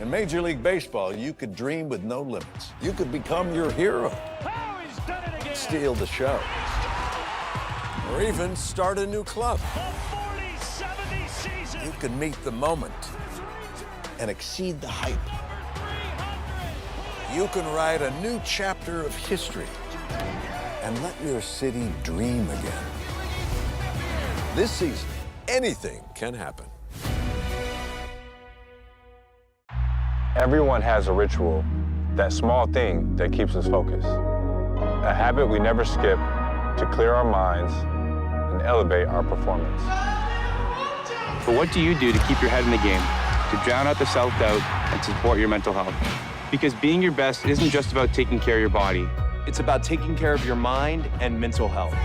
Speaker 9: In Major League Baseball, you could dream with no limits. You could become your hero, steal the show, or even start a new club. You could meet the moment and exceed the hype. You can write a new chapter of history and let your city dream again. This season, anything can happen.
Speaker 10: Everyone has a ritual, that small thing that keeps us focused. A habit we never skip to clear our minds and elevate our performance.
Speaker 11: But what do you do to keep your head in the game, to drown out the self-doubt and support your mental health? Because being your best isn't just about taking care of your body.
Speaker 12: It's about taking care of your mind and mental health.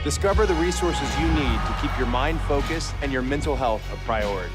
Speaker 12: Discover the resources you need to keep your mind focused and your mental health a priority.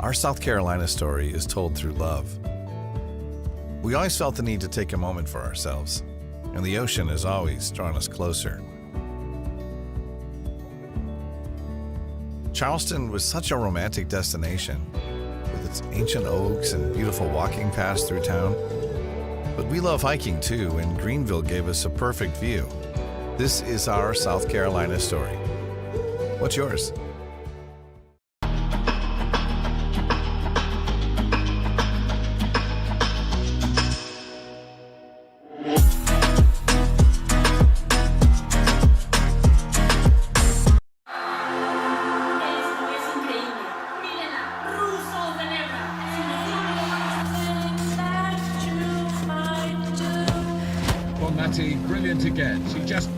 Speaker 13: Our South Carolina story is told through love. We always felt the need to take a moment for ourselves, and the ocean has always drawn us closer. Charleston was such a romantic destination, with its ancient oaks and beautiful walking paths through town. But we love hiking too, and Greenville gave us a perfect view. This is our South Carolina story. What's yours?
Speaker 14: Brilliant again. She just...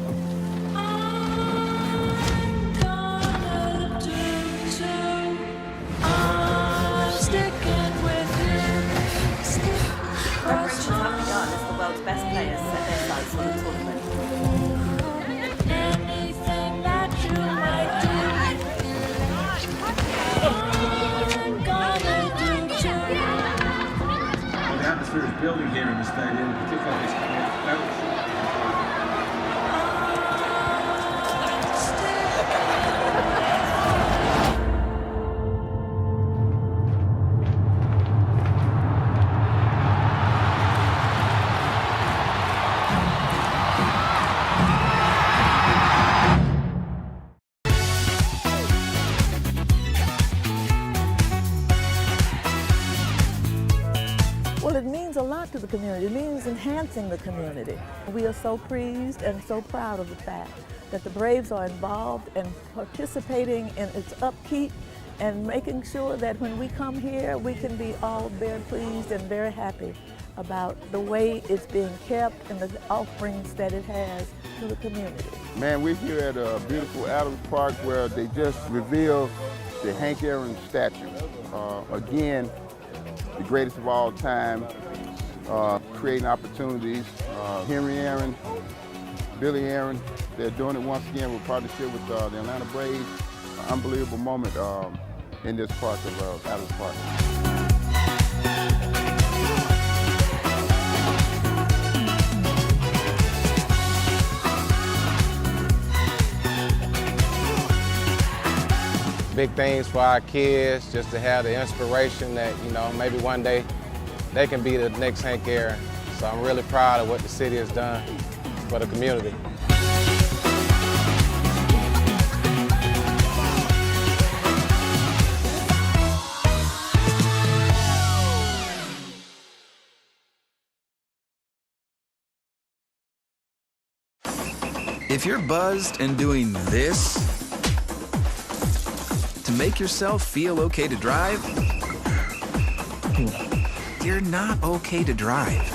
Speaker 15: Preparations have begun as the world's best players set their sights on the tournament.
Speaker 14: The atmosphere is building here in the stadium, particularly this
Speaker 16: Well, it means a lot to the community. It means enhancing the community. We are so pleased and so proud of the fact that the Braves are involved and participating in its upkeep and making sure that when we come here, we can be all very pleased and very happy about the way it's being kept and the offerings that it has to the community.
Speaker 17: Man, we're here at a beautiful Adams Park where they just revealed the Hank Aaron statue. Again, the greatest of all time, creating opportunities. Henry Aaron, Billy Aaron, they're doing it once again with partnership with the Atlanta Braves. Unbelievable moment in this part of Adams Park.
Speaker 18: Big things for our kids, just to have the inspiration that, you know, maybe one day they can be the next Hank Aaron. So I'm really proud of what the city has done for the community.
Speaker 19: If you're buzzed and doing this to make yourself feel okay to drive, you're not okay to drive.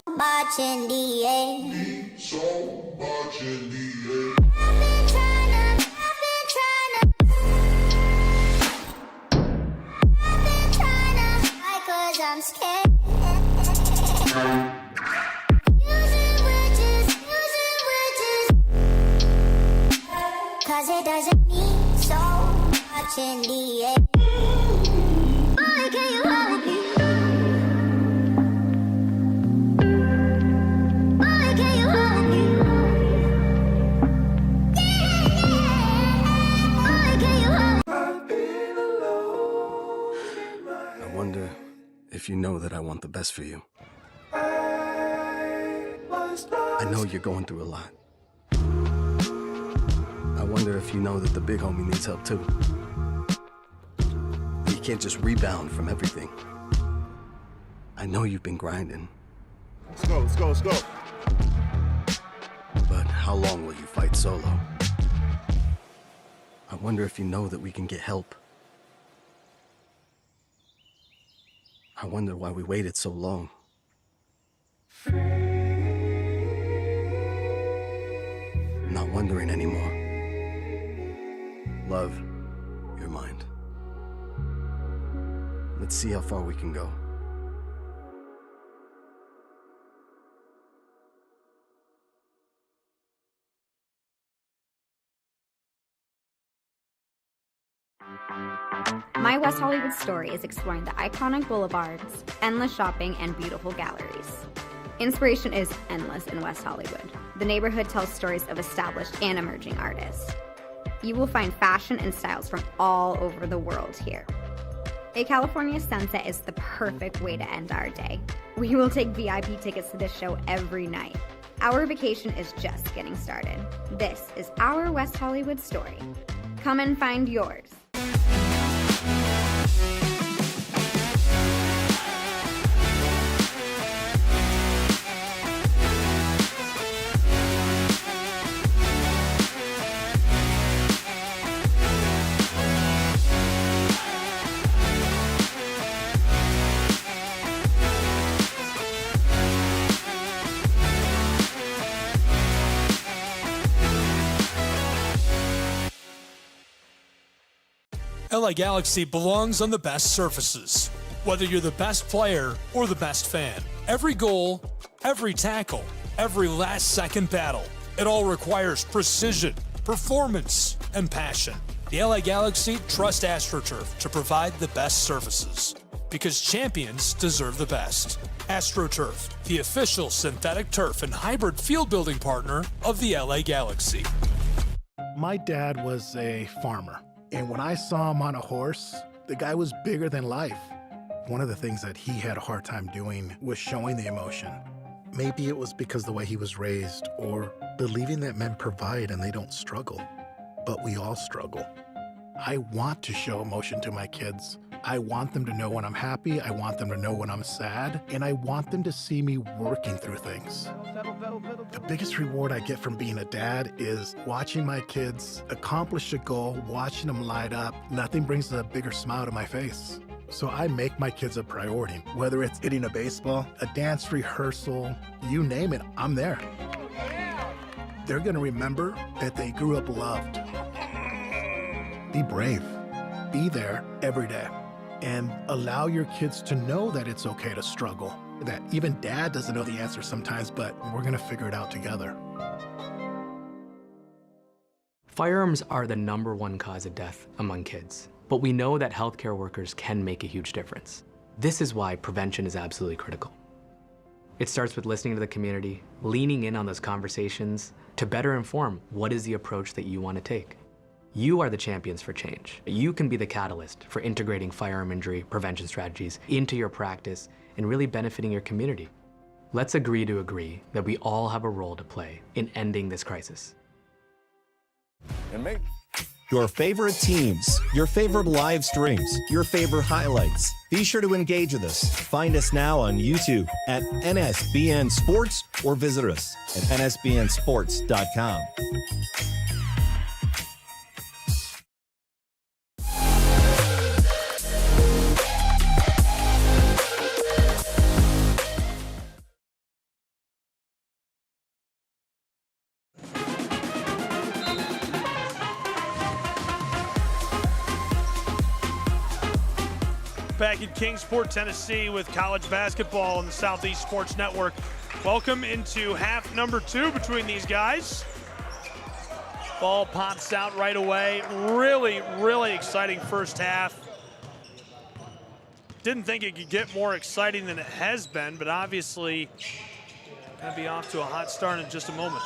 Speaker 20: Much in the air. So much in the air. I'm scared. Cause it doesn't mean so much in the air. Boy, can you hold me? Boy, can you hold me? Boy, can you hold me?
Speaker 21: I wonder if you know that I want the best for you. I know you're going through a lot. I wonder if you know that the big homie needs help too. You can't just rebound from everything. I know you've been grinding.
Speaker 17: Let's go, let's go, let's go.
Speaker 21: But how long will you fight solo? I wonder if you know that we can get help. I wonder why we waited so long. Not wondering anymore. Love, your mind. Let's see how far we can go.
Speaker 6: My West Hollywood story is exploring the iconic boulevards, endless shopping, and beautiful galleries. Inspiration is endless in West Hollywood. The neighborhood tells stories of established and emerging artists. You will find fashion and styles from all over the world here. A California sunset is the perfect way to end our day. We will take VIP tickets to this show every night. Our vacation is just getting started. This is our West Hollywood story. Come and find yours.
Speaker 1: LA Galaxy belongs on the best surfaces. Whether you're the best player or the best fan, every goal, every tackle, every last-second battle, it all requires precision, performance, and passion. The LA Galaxy trust AstroTurf to provide the best surfaces, because champions deserve the best. AstroTurf, the official synthetic turf and hybrid field building partner of the LA Galaxy.
Speaker 7: My dad was a farmer. And when I saw him on a horse, the guy was bigger than life. One of the things that he had a hard time doing was showing the emotion. Maybe it was because the way he was raised, or believing that men provide and they don't struggle. But we all struggle. I want to show emotion to my kids. I want them to know when I'm happy, I want them to know when I'm sad, and I want them to see me working through things. The biggest reward I get from being a dad is watching my kids accomplish a goal, watching them light up. Nothing brings a bigger smile to my face. So I make my kids a priority. Whether it's hitting a baseball, a dance rehearsal, you name it, I'm there. They're gonna remember that they grew up loved. Be brave. Be there every day. And allow your kids to know that it's okay to struggle. That even dad doesn't know the answer sometimes, but we're gonna figure it out together.
Speaker 8: Firearms are the #1 cause of death among kids, but we know that healthcare workers can make a huge difference. This is why prevention is absolutely critical. It starts with listening to the community, leaning in on those conversations to better inform what is the approach that you want to take. You are the champions for change. You can be the catalyst for integrating firearm injury prevention strategies into your practice and really benefiting your community. Let's agree to agree that we all have a role to play in ending this crisis.
Speaker 9: And make
Speaker 4: Your favorite teams, your favorite live streams, your favorite highlights. Be sure to engage with us. Find us now on YouTube at NSBN Sports or visit us at nsbnsports.com.
Speaker 1: Back in Kingsport, Tennessee with college basketball on the Southeast Sports Network. Welcome into half number 2 between these guys. Ball pops out right away. Really, really exciting first half. Didn't think it could get more exciting than it has been, but obviously gonna be off to a hot start in just a moment.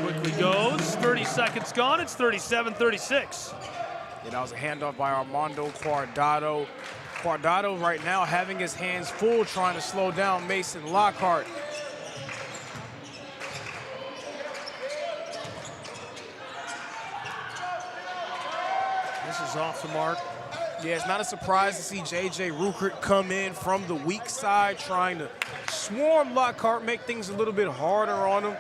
Speaker 1: Quickly goes, 30 seconds gone, it's 37-36.
Speaker 2: Yeah, that was a handoff by Armando Guardado. Guardado right now having his hands full trying to slow down Mason Lockhart.
Speaker 1: This is off the mark.
Speaker 2: Yeah, it's not a surprise to see J.J. Ruckert come in from the weak side trying to swarm Lockhart, make things a little bit harder on him.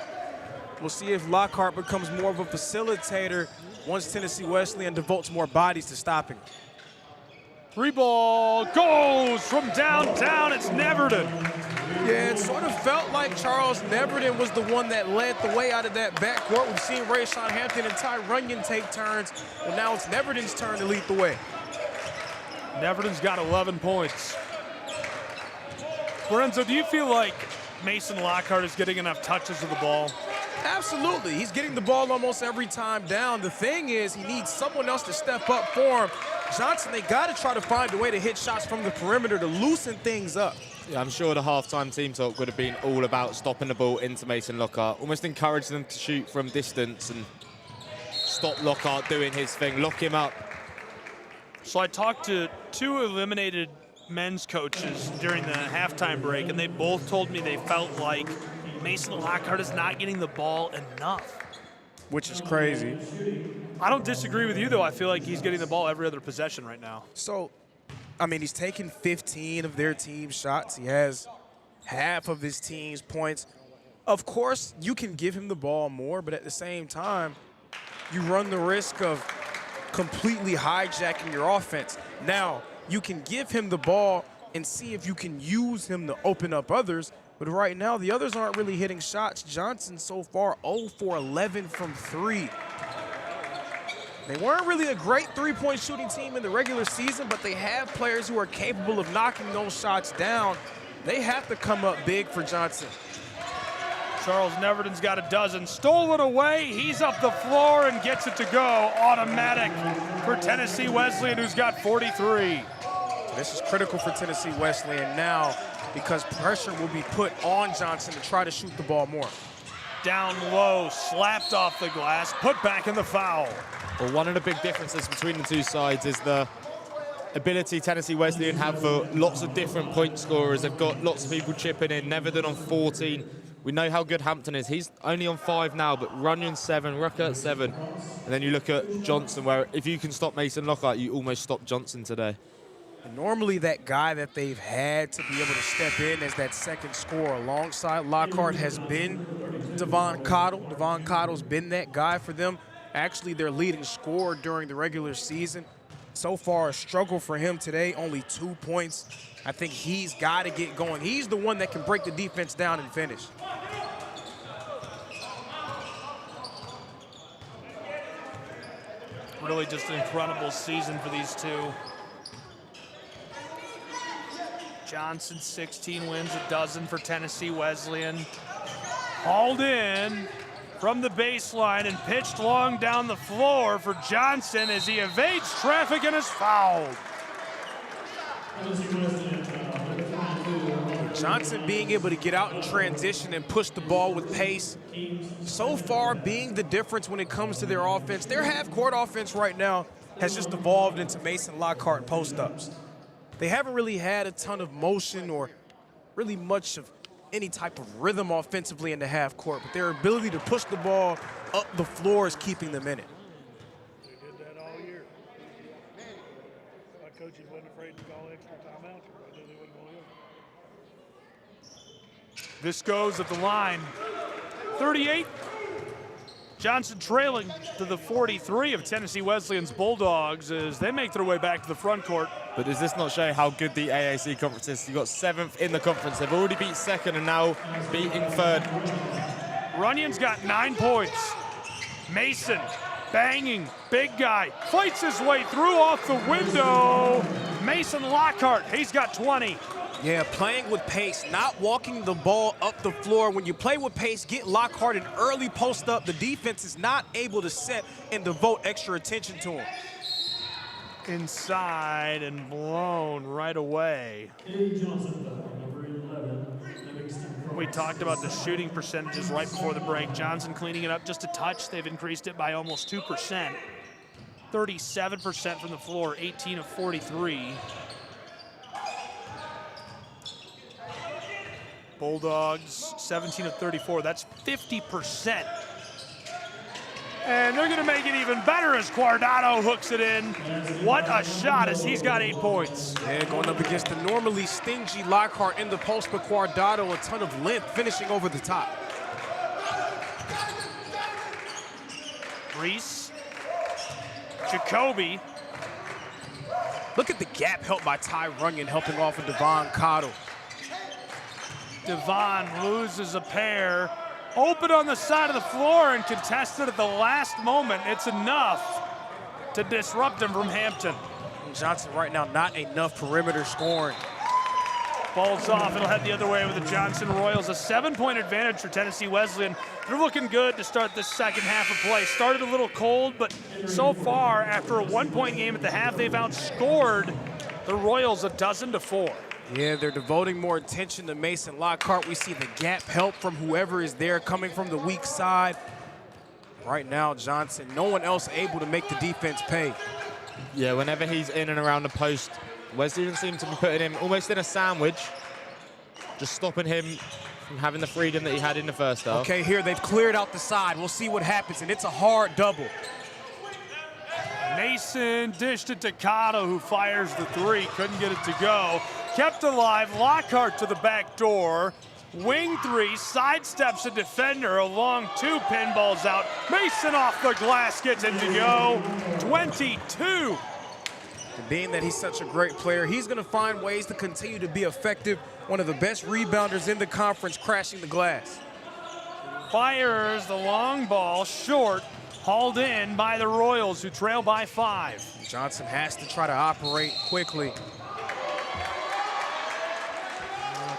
Speaker 2: We'll see if Lockhart becomes more of a facilitator once Tennessee Wesleyan devotes more bodies to stopping.
Speaker 1: Free ball goes from downtown. It's Neverton.
Speaker 2: Yeah, it sort of felt like Charles Neverton was the one that led the way out of that backcourt. We've seen Rayshawn Hampton and Ty Runyon take turns. Well, now it's Neverton's turn to lead the way.
Speaker 1: Neverton's got 11 points. Lorenzo, do you feel like Mason Lockhart is getting enough touches of the ball?
Speaker 2: Absolutely. He's getting the ball almost every time down. The thing is, he needs someone else to step up for him. Johnson, they got to try to find a way to hit shots from the perimeter to loosen things up.
Speaker 3: Yeah, I'm sure the halftime team talk would have been all about stopping the ball into Mason Lockhart, almost encouraging them to shoot from distance and stop Lockhart doing his thing, lock him up.
Speaker 1: So I talked to 2 eliminated men's coaches during the halftime break, and they both told me they felt like Mason Lockhart is not getting the ball enough.
Speaker 2: Which is crazy.
Speaker 1: I don't disagree with you, though. I feel like he's getting the ball every other possession right now.
Speaker 2: So, I mean, he's taken 15 of their team's shots. He has half of his team's points. Of course, you can give him the ball more, but at the same time, you run the risk of completely hijacking your offense. Now, you can give him the ball and see if you can use him to open up others, but right now, the others aren't really hitting shots. Johnson so far 0 for 11 from 3. They weren't really a great three-point shooting team in the regular season, but they have players who are capable of knocking those shots down. They have to come up big for Johnson.
Speaker 1: Charles Neverton's got a dozen. Stolen away. He's up the floor and gets it to go. Automatic for Tennessee Wesleyan, who's got 43.
Speaker 2: This is critical for Tennessee Wesleyan now because pressure will be put on Johnson to try to shoot the ball more.
Speaker 1: Down low, slapped off the glass, put back in the foul.
Speaker 3: Well, one of the big differences between the two sides is the ability Tennessee Wesleyan have for lots of different point scorers. They've got lots of people chipping in. Neverton on 14. We know how good Hampton is. He's only on 5 now, but Runyon 7, Rucker 7. And then you look at Johnson, where if you can stop Mason Lockhart, you almost stop Johnson today.
Speaker 2: And normally that guy that they've had to be able to step in as that second scorer alongside Lockhart has been Devon Cottle. Devon Cottle's been that guy for them. Actually, their leading scorer during the regular season. So far, a struggle for him today, only 2 points. I think he's got to get going. He's the one that can break the defense down and finish.
Speaker 1: Really just an incredible season for these two. Johnson, 16 wins, a dozen for Tennessee Wesleyan. Hauled in from the baseline and pitched long down the floor for Johnson as he evades traffic and is fouled.
Speaker 2: Johnson being able to get out in transition and push the ball with pace, so far being the difference when it comes to their offense. Their half-court offense right now has just evolved into Mason Lockhart post-ups. They haven't really had a ton of motion or really much of any type of rhythm offensively in the half-court, but their ability to push the ball up the floor is keeping them in it.
Speaker 5: They did that all year. My coaches wasn't afraid to call extra timeouts. I knew they wouldn't go in.
Speaker 1: This goes at the line. 38. Johnson trailing to the 43 of Tennessee Wesleyan's Bulldogs as they make their way back to the front court.
Speaker 3: But does this not show how good the AAC conference is? You've got 7th in the conference. They've already beat 2nd and now beating 3rd.
Speaker 1: Runyon's got 9 points. Mason, banging, big guy, fights his way through off the window. Mason Lockhart, he's got 20.
Speaker 2: Yeah, playing with pace, not walking the ball up the floor. When you play with pace, get Lockhart an early post up. The defense is not able to set and devote extra attention to him.
Speaker 1: Inside and blown right away. We talked about the shooting percentages right before the break. Johnson cleaning it up just a touch. They've increased it by almost 2%. 37% from the floor, 18 of 43. Bulldogs, 17 of 34. That's 50%. And they're going to make it even better as Guardado hooks it in. What a shot as he's got 8 points.
Speaker 2: Yeah, going up against the normally stingy Lockhart in the post, but Guardado, a ton of length, finishing over the top.
Speaker 1: Reese, Jacoby.
Speaker 2: Look at the gap helped by Ty Runyon, helping off of Devon Cottle.
Speaker 1: Devon loses a pair. Open on the side of the floor and contested at the last moment. It's enough to disrupt him from Hampton.
Speaker 2: Johnson right now not enough perimeter scoring.
Speaker 1: Ball's off. It'll head the other way with the Johnson Royals. A 7-point advantage for Tennessee Wesleyan. They're looking good to start this second half of play. Started a little cold, but so far, after a 1-point game at the half, they've outscored the Royals 12-4.
Speaker 2: Yeah, they're devoting more attention to Mason Lockhart. We see the gap help from whoever is there coming from the weak side. Right now, Johnson, no one else able to make the defense pay.
Speaker 3: Yeah, whenever he's in and around the post, Wesleyan seem to be putting him almost in a sandwich, just stopping him from having the freedom that he had in the first half.
Speaker 2: Okay, here they've cleared out the side. We'll see what happens, and it's a hard double.
Speaker 1: Mason dished it to Cotto, who fires the three. Couldn't get it to go. Kept alive. Lockhart to the back door. Wing three, sidesteps a defender. A long two, pinballs out. Mason off the glass, gets it to go. 22.
Speaker 2: And being that he's such a great player, he's going to find ways to continue to be effective. One of the best rebounders in the conference, crashing the glass.
Speaker 1: Fires the long ball short, hauled in by the Royals, who trail by 5.
Speaker 2: Johnson has to try to operate quickly.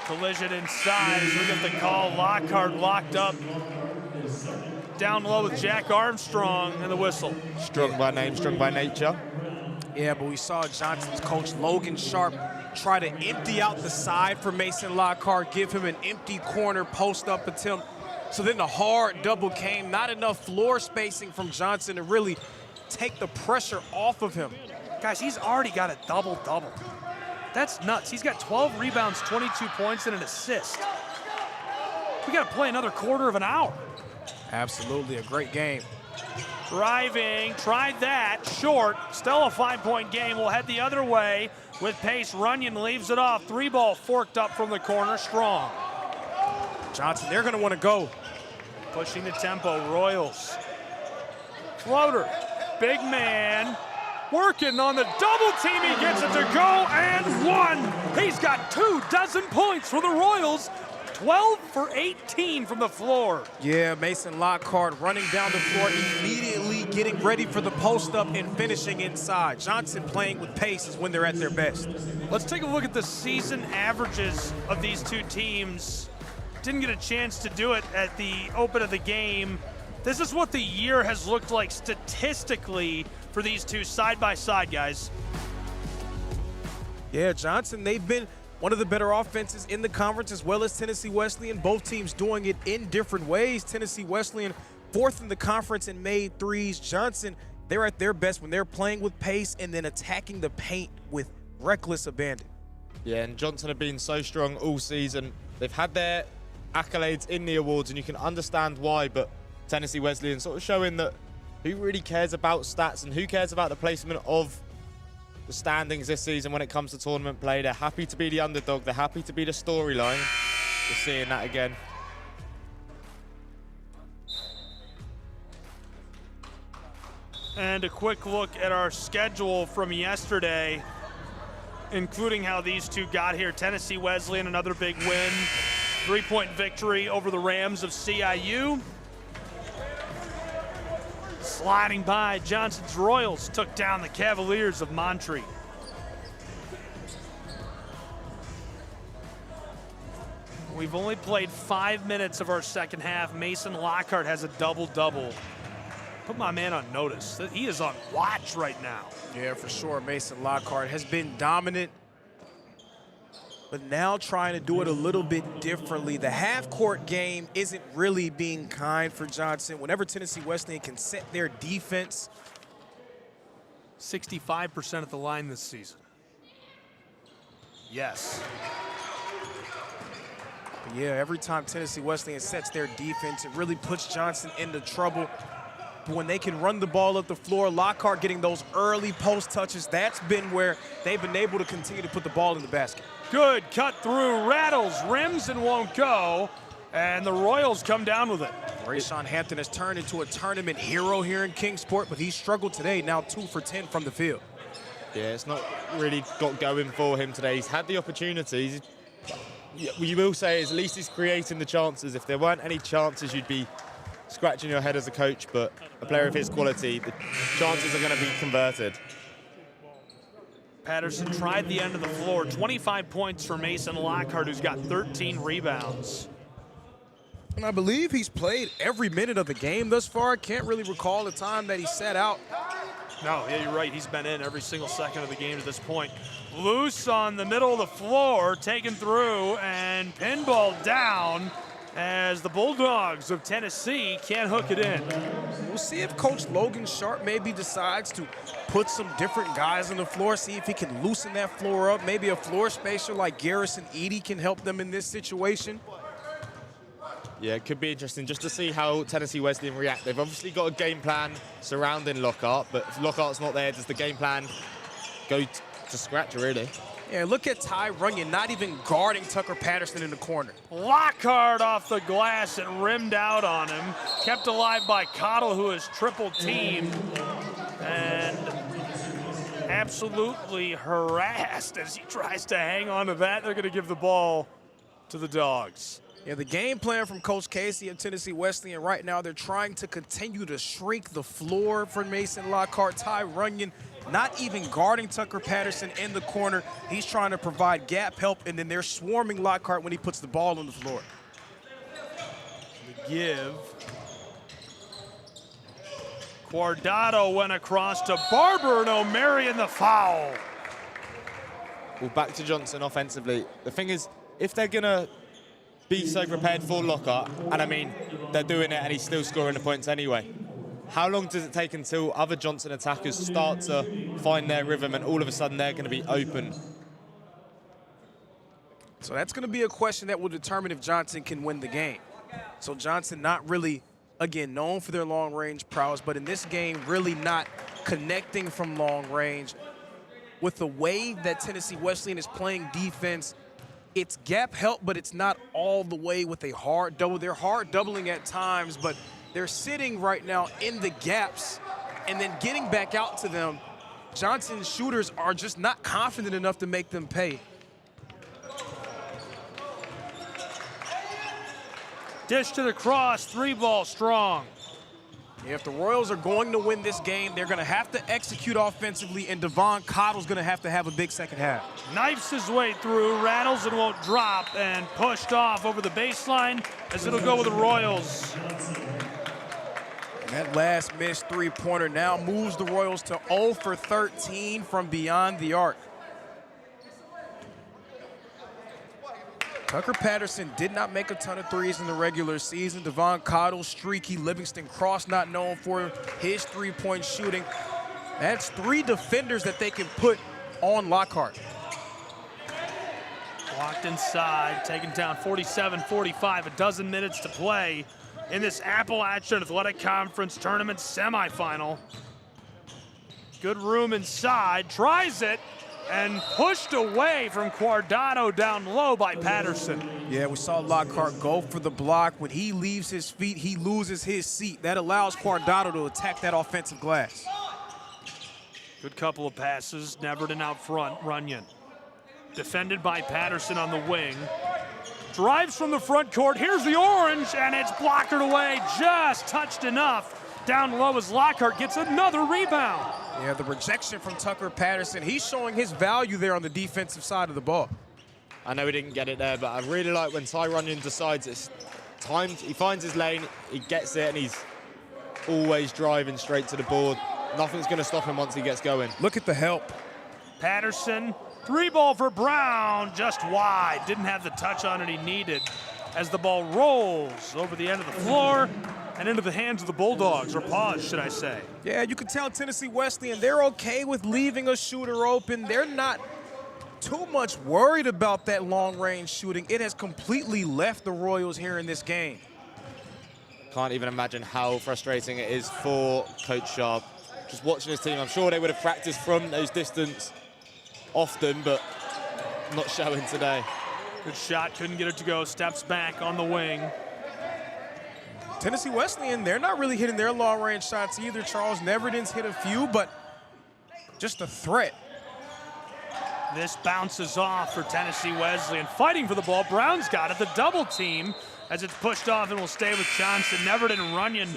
Speaker 1: Collision inside as we get the call. Lockhart locked up down low with Jack Armstrong and the whistle.
Speaker 3: Strong by name, strong by nature.
Speaker 2: Yeah, but we saw Johnson's coach, Logan Sharp, try to empty out the side for Mason Lockhart, give him an empty corner post-up attempt. So then the hard double came. Not enough floor spacing from Johnson to really take the pressure off of him.
Speaker 1: Guys, he's already got a double-double. That's nuts. He's got 12 rebounds, 22 points, and an assist. We got to play another quarter of an hour.
Speaker 2: Absolutely, a great game.
Speaker 1: Driving, tried that, short. Still a 5-point game. We'll head the other way with pace. Runyon leaves it off. 3-ball forked up from the corner, strong.
Speaker 2: Johnson, they're going to want to go.
Speaker 1: Pushing the tempo, Royals. Floater, big man. Working on the double team, he gets it to go, and one. He's got 24 points for the Royals. 12 for 18 from the floor.
Speaker 2: Yeah, Mason Lockhart running down the floor, immediately getting ready for the post-up and finishing inside. Johnson playing with pace is when they're at their best.
Speaker 1: Let's take a look at the season averages of these two teams. Didn't get a chance to do it at the open of the game. This is what the year has looked like statistically for these two side by side, guys.
Speaker 2: Yeah, Johnson, they've been one of the better offenses in the conference, as well as Tennessee Wesleyan. Both teams doing it in different ways. Tennessee Wesleyan 4th in the conference in made threes. Johnson, they're at their best when they're playing with pace and then attacking the paint with reckless abandon.
Speaker 3: Yeah, and Johnson have been so strong all season. They've had their accolades in the awards, and you can understand why, but Tennessee Wesleyan sort of showing that who really cares about stats and who cares about the placement of the standings this season when it comes to tournament play. They're happy to be the underdog. They're happy to be the storyline. We're seeing that again.
Speaker 1: And a quick look at our schedule from yesterday, including how these two got here. Tennessee Wesleyan, another big win. 3-point victory over the Rams of CIU. Sliding by, Johnson's Royals took down the Cavaliers of Montreat. We've only played 5 minutes of our second half. Mason Lockhart has a double-double. Put my man on notice. He is on watch right now.
Speaker 2: Yeah, for sure. Mason Lockhart has been dominant, but now trying to do it a little bit differently. The half-court game isn't really being kind for Johnson. Whenever Tennessee Wesleyan can set their defense.
Speaker 1: 65% at the line this season. Yes.
Speaker 2: But yeah, every time Tennessee Wesleyan sets their defense, it really puts Johnson into trouble. But when they can run the ball up the floor, Lockhart getting those early post touches, that's been where they've been able to continue to put the ball in the basket.
Speaker 1: Good cut through, rattles, rims, and won't go. And the Royals come down with it.
Speaker 2: Rayshawn Hampton has turned into a tournament hero here in Kingsport, but he struggled today, now 2 for 10 from the field.
Speaker 3: Yeah, it's not really got going for him today. He's had the opportunities. You will say at least he's creating the chances. If there weren't any chances, you'd be scratching your head as a coach, but a player of his quality, the chances are going to be converted.
Speaker 1: Patterson tried the end of the floor. 25 points for Mason Lockhart, who's got 13 rebounds.
Speaker 2: And I believe he's played every minute of the game thus far. Can't really recall the time that he sat out.
Speaker 1: No, yeah, you're right. He's been in every single second of the game to this point. Loose on the middle of the floor, taken through, and pinball down as the Bulldogs of Tennessee can't hook it in.
Speaker 2: We'll see if Coach Logan Sharp maybe decides to put some different guys on the floor, see if he can loosen that floor up. Maybe a floor spacer like Garrison Eady can help them in this situation.
Speaker 3: Yeah, it could be interesting just to see how Tennessee Wesleyan react. They've obviously got a game plan surrounding Lockhart, but if Lockhart's not there, does the game plan go to scratch, really?
Speaker 2: Yeah, look at Ty Runyon not even guarding Tucker Patterson in the corner.
Speaker 1: Lockhart off the glass and rimmed out on him. Kept alive by Cottle, who is triple teamed. And absolutely harassed as he tries to hang on to that. They're going to give the ball to the Dogs.
Speaker 2: Yeah, the game plan from Coach Casey of Tennessee Wesleyan right now, they're trying to continue to shrink the floor for Mason Lockhart. Ty Runyon not even guarding Tucker Patterson in the corner. He's trying to provide gap help, and then they're swarming Lockhart when he puts the ball on the floor.
Speaker 1: The give. Guardado went across to Barber, and O'Mary in the foul.
Speaker 3: Well, back to Johnson offensively. The thing is, if they're going to be so prepared for Lockhart, and I mean, they're doing it and he's still scoring the points anyway, how long does it take until other Johnson attackers start to find their rhythm and all of a sudden they're going to be open?
Speaker 2: So that's going to be a question that will determine if Johnson can win the game. So Johnson not really, again, known for their long-range prowess, but in this game really not connecting from long range. With the way that Tennessee Wesleyan is playing defense, it's gap help, but it's not all the way with a hard double. They're hard doubling at times, but they're sitting right now in the gaps and then getting back out to them. Johnson's shooters are just not confident enough to make them pay.
Speaker 1: Dish to the cross, 3-ball strong.
Speaker 2: If the Royals are going to win this game, they're going to have to execute offensively, and Devon Cottle's going to have a big second half.
Speaker 1: Knifes his way through, rattles and won't drop, and pushed off over the baseline as it'll go with the Royals.
Speaker 2: That last missed three-pointer now moves the Royals to 0 for 13 from beyond the arc. Tucker Patterson did not make a ton of threes in the regular season. Devon Cottle, streaky. Livingston Cross not known for his three-point shooting. That's 3 defenders that they can put on Lockhart.
Speaker 1: Blocked inside, taken down 47-45, a dozen minutes to play in this Appalachian Athletic Conference Tournament semifinal. Good room inside, tries it, and pushed away from Guardado down low by Patterson.
Speaker 2: Yeah, we saw Lockhart go for the block. When he leaves his feet, he loses his seat. That allows Guardado to attack that offensive glass.
Speaker 1: Good couple of passes, Neverton out front, Runyon. Defended by Patterson on the wing. Drives from the front court, here's the orange, and it's blockered away, just touched enough. Down low as Lockhart gets another rebound.
Speaker 2: Yeah, the rejection from Tucker Patterson. He's showing his value there on the defensive side of the ball.
Speaker 3: I know he didn't get it there, but I really like when Ty Runyon decides it's timed. He finds his lane, he gets it, and he's always driving straight to the board. Nothing's going to stop him once he gets going.
Speaker 2: Look at the help.
Speaker 1: Patterson, 3-ball for Brown, just wide. Didn't have the touch on it he needed as the ball rolls over the end of the floor and into the hands of the Bulldogs, or paws, should I say.
Speaker 2: Yeah, you can tell Tennessee Wesleyan, they're okay with leaving a shooter open. They're not too much worried about that long-range shooting. It has completely left the Royals here in this game.
Speaker 3: Can't even imagine how frustrating it is for Coach Sharp. Just watching his team, I'm sure they would have practiced from those distance often, but not showing today.
Speaker 1: Good shot, couldn't get it to go, steps back on the wing.
Speaker 2: Tennessee Wesleyan, they're not really hitting their long-range shots either. Charles Neverton's hit a few, but just a threat.
Speaker 1: This bounces off for Tennessee Wesleyan. Fighting for the ball, Brown's got it, the double team as it's pushed off and will stay with Johnson. Neverton and Runyon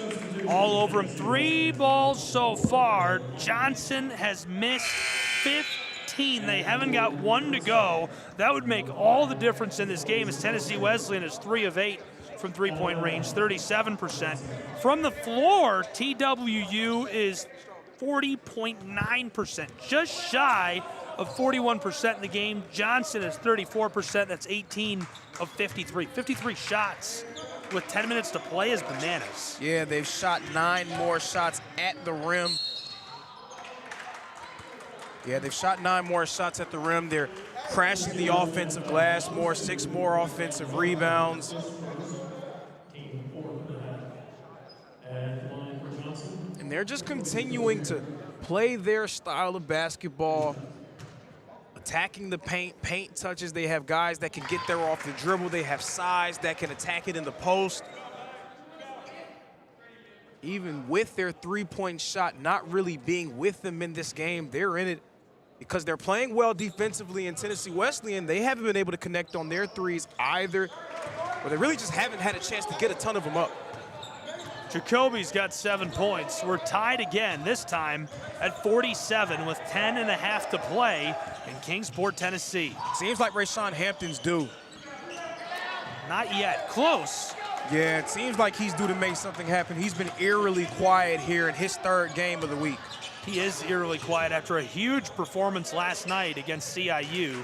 Speaker 1: all over him. 3 balls so far. Johnson has missed 13. They haven't got one to go. That would make all the difference in this game, as Tennessee Wesleyan is 3 of 8 from three-point range, 37%. From the floor, TWU is 40.9%, just shy of 41% in the game. Johnson is 34%. That's 18 of 53. 53 shots with 10 minutes to play is bananas.
Speaker 2: Yeah, they've shot 9 more shots at the rim. Yeah, they've shot 9 more shots at the rim. They're crashing the offensive glass more, 6 more offensive rebounds. And they're just continuing to play their style of basketball, attacking the paint touches. They have guys that can get there off the dribble. They have size that can attack it in the post. Even with their three-point shot not really being with them in this game, they're in it because they're playing well defensively. In Tennessee Wesleyan, they haven't been able to connect on their threes either, or they really just haven't had a chance to get a ton of them up.
Speaker 1: Jacoby's got 7 points. We're tied again, this time at 47 with 10.5 to play in Kingsport, Tennessee.
Speaker 2: Seems like Rayshawn Hampton's due.
Speaker 1: Not yet. Close.
Speaker 2: Yeah, it seems like he's due to make something happen. He's been eerily quiet here in his 3rd game of the week.
Speaker 1: He is eerily quiet after a huge performance last night against CIU.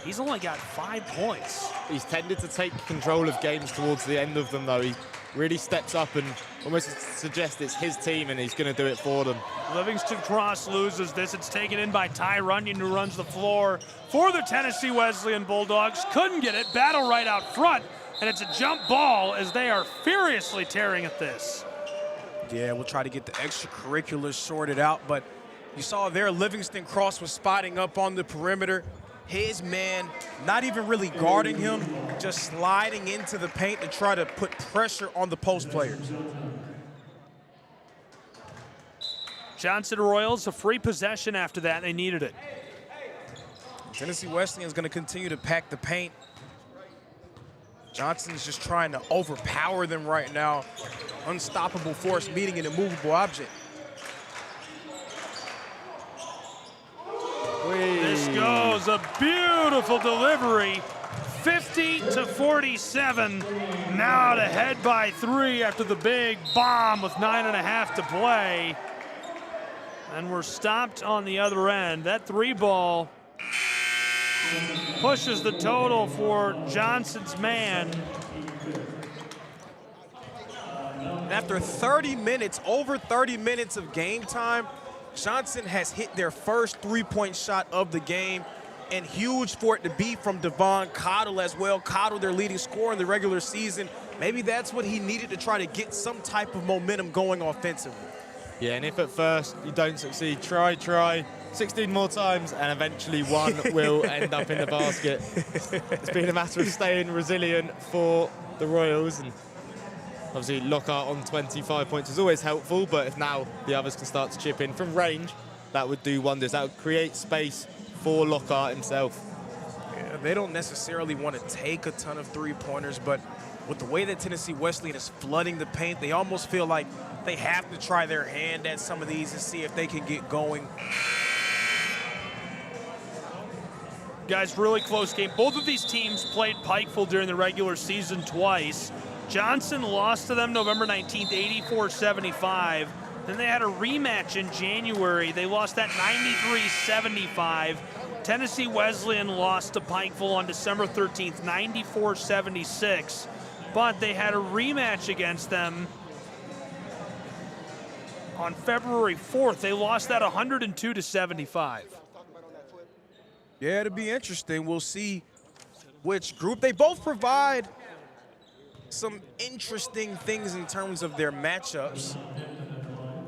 Speaker 1: He's only got 5 points.
Speaker 3: He's tended to take control of games towards the end of them, though. He really steps up and almost suggests it's his team and he's going to do it for them.
Speaker 1: Livingston Cross loses this. It's taken in by Ty Runyon, who runs the floor for the Tennessee Wesleyan Bulldogs. Couldn't get it. Battle right out front. And it's a jump ball as they are furiously tearing at this.
Speaker 2: Yeah, we'll try to get the extracurriculars sorted out, but you saw there Livingston Cross was spotting up on the perimeter. His man not even really guarding him, just sliding into the paint to try to put pressure on the post players.
Speaker 1: Johnson Royals, a free possession after that. They needed it.
Speaker 2: Tennessee Wesleyan is going to continue to pack the paint. Johnson's just trying to overpower them right now. Unstoppable force meeting an immovable object.
Speaker 1: This goes, a beautiful delivery. 50-47. Now to head by 3 after the big bomb with 9.5 to play. And we're stopped on the other end. That 3 ball pushes the total for Johnson's man.
Speaker 2: After 30 minutes, over 30 minutes of game time, Johnson has hit their first 3-point shot of the game, and huge for it to be from Devon Cottle as well. Cottle, their leading scorer in the regular season. Maybe that's what he needed to try to get some type of momentum going offensively.
Speaker 3: Yeah, and if at first you don't succeed, try 16 more times, and eventually one will end up in the basket. It's been a matter of staying resilient for the Royals, and obviously Lockhart on 25 points is always helpful, but if now the others can start to chip in from range, that would do wonders. That would create space for Lockhart himself.
Speaker 2: Yeah, they don't necessarily want to take a ton of 3-pointers, but with the way that Tennessee Wesleyan is flooding the paint, they almost feel like they have to try their hand at some of these and see if they can get going.
Speaker 1: Guys, really close game. Both of these teams played Pikeville during the regular season twice. Johnson lost to them November 19th, 84-75. Then they had a rematch in January. They lost that 93-75. Tennessee Wesleyan lost to Pikeville on December 13th, 94-76. But they had a rematch against them on February 4th. They lost that 102-75.
Speaker 2: Yeah, it'll be interesting. We'll see which group. They both provide some interesting things in terms of their matchups.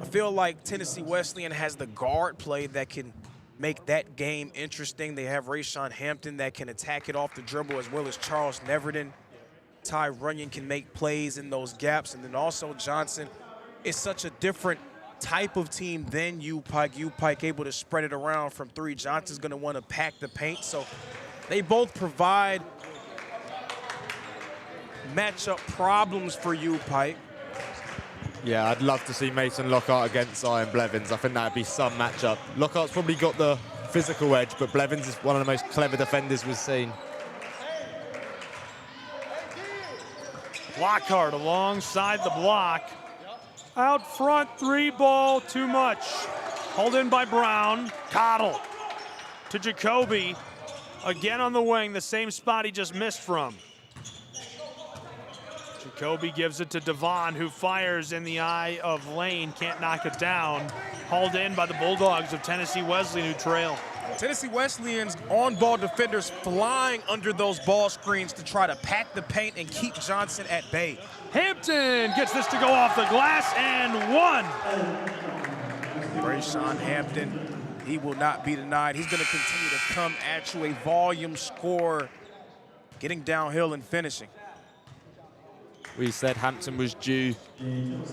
Speaker 2: I feel like Tennessee Wesleyan has the guard play that can make that game interesting. They have Rayshawn Hampton that can attack it off the dribble, as well as Charles Neverton. Ty Runyon can make plays in those gaps. And then also Johnson is such a different type of team than U-Pike. U-Pike able to spread it around from 3. Johnson's going to want to pack the paint. So they both provide matchup problems for U-Pike.
Speaker 3: Yeah, I'd love to see Mason Lockhart against Iron Blevins. I think that'd be some matchup. Lockhart's probably got the physical edge, but Blevins is one of the most clever defenders we've seen.
Speaker 1: Lockhart alongside the block. Out front, 3 ball, too much. Hauled in by Brown. Cottle to Jacoby. Again on the wing, the same spot he just missed from. Jacoby gives it to Devon, who fires in the eye of Lane. Can't knock it down. Hauled in by the Bulldogs of Tennessee Wesleyan, who trail.
Speaker 2: Tennessee Wesleyan's on-ball defenders flying under those ball screens to try to pack the paint and keep Johnson at bay.
Speaker 1: Hampton gets this to go off the glass and one.
Speaker 2: Rayshawn Hampton, he will not be denied. He's going to continue to come at you, a volume score, getting downhill and finishing.
Speaker 3: We said Hampton was due,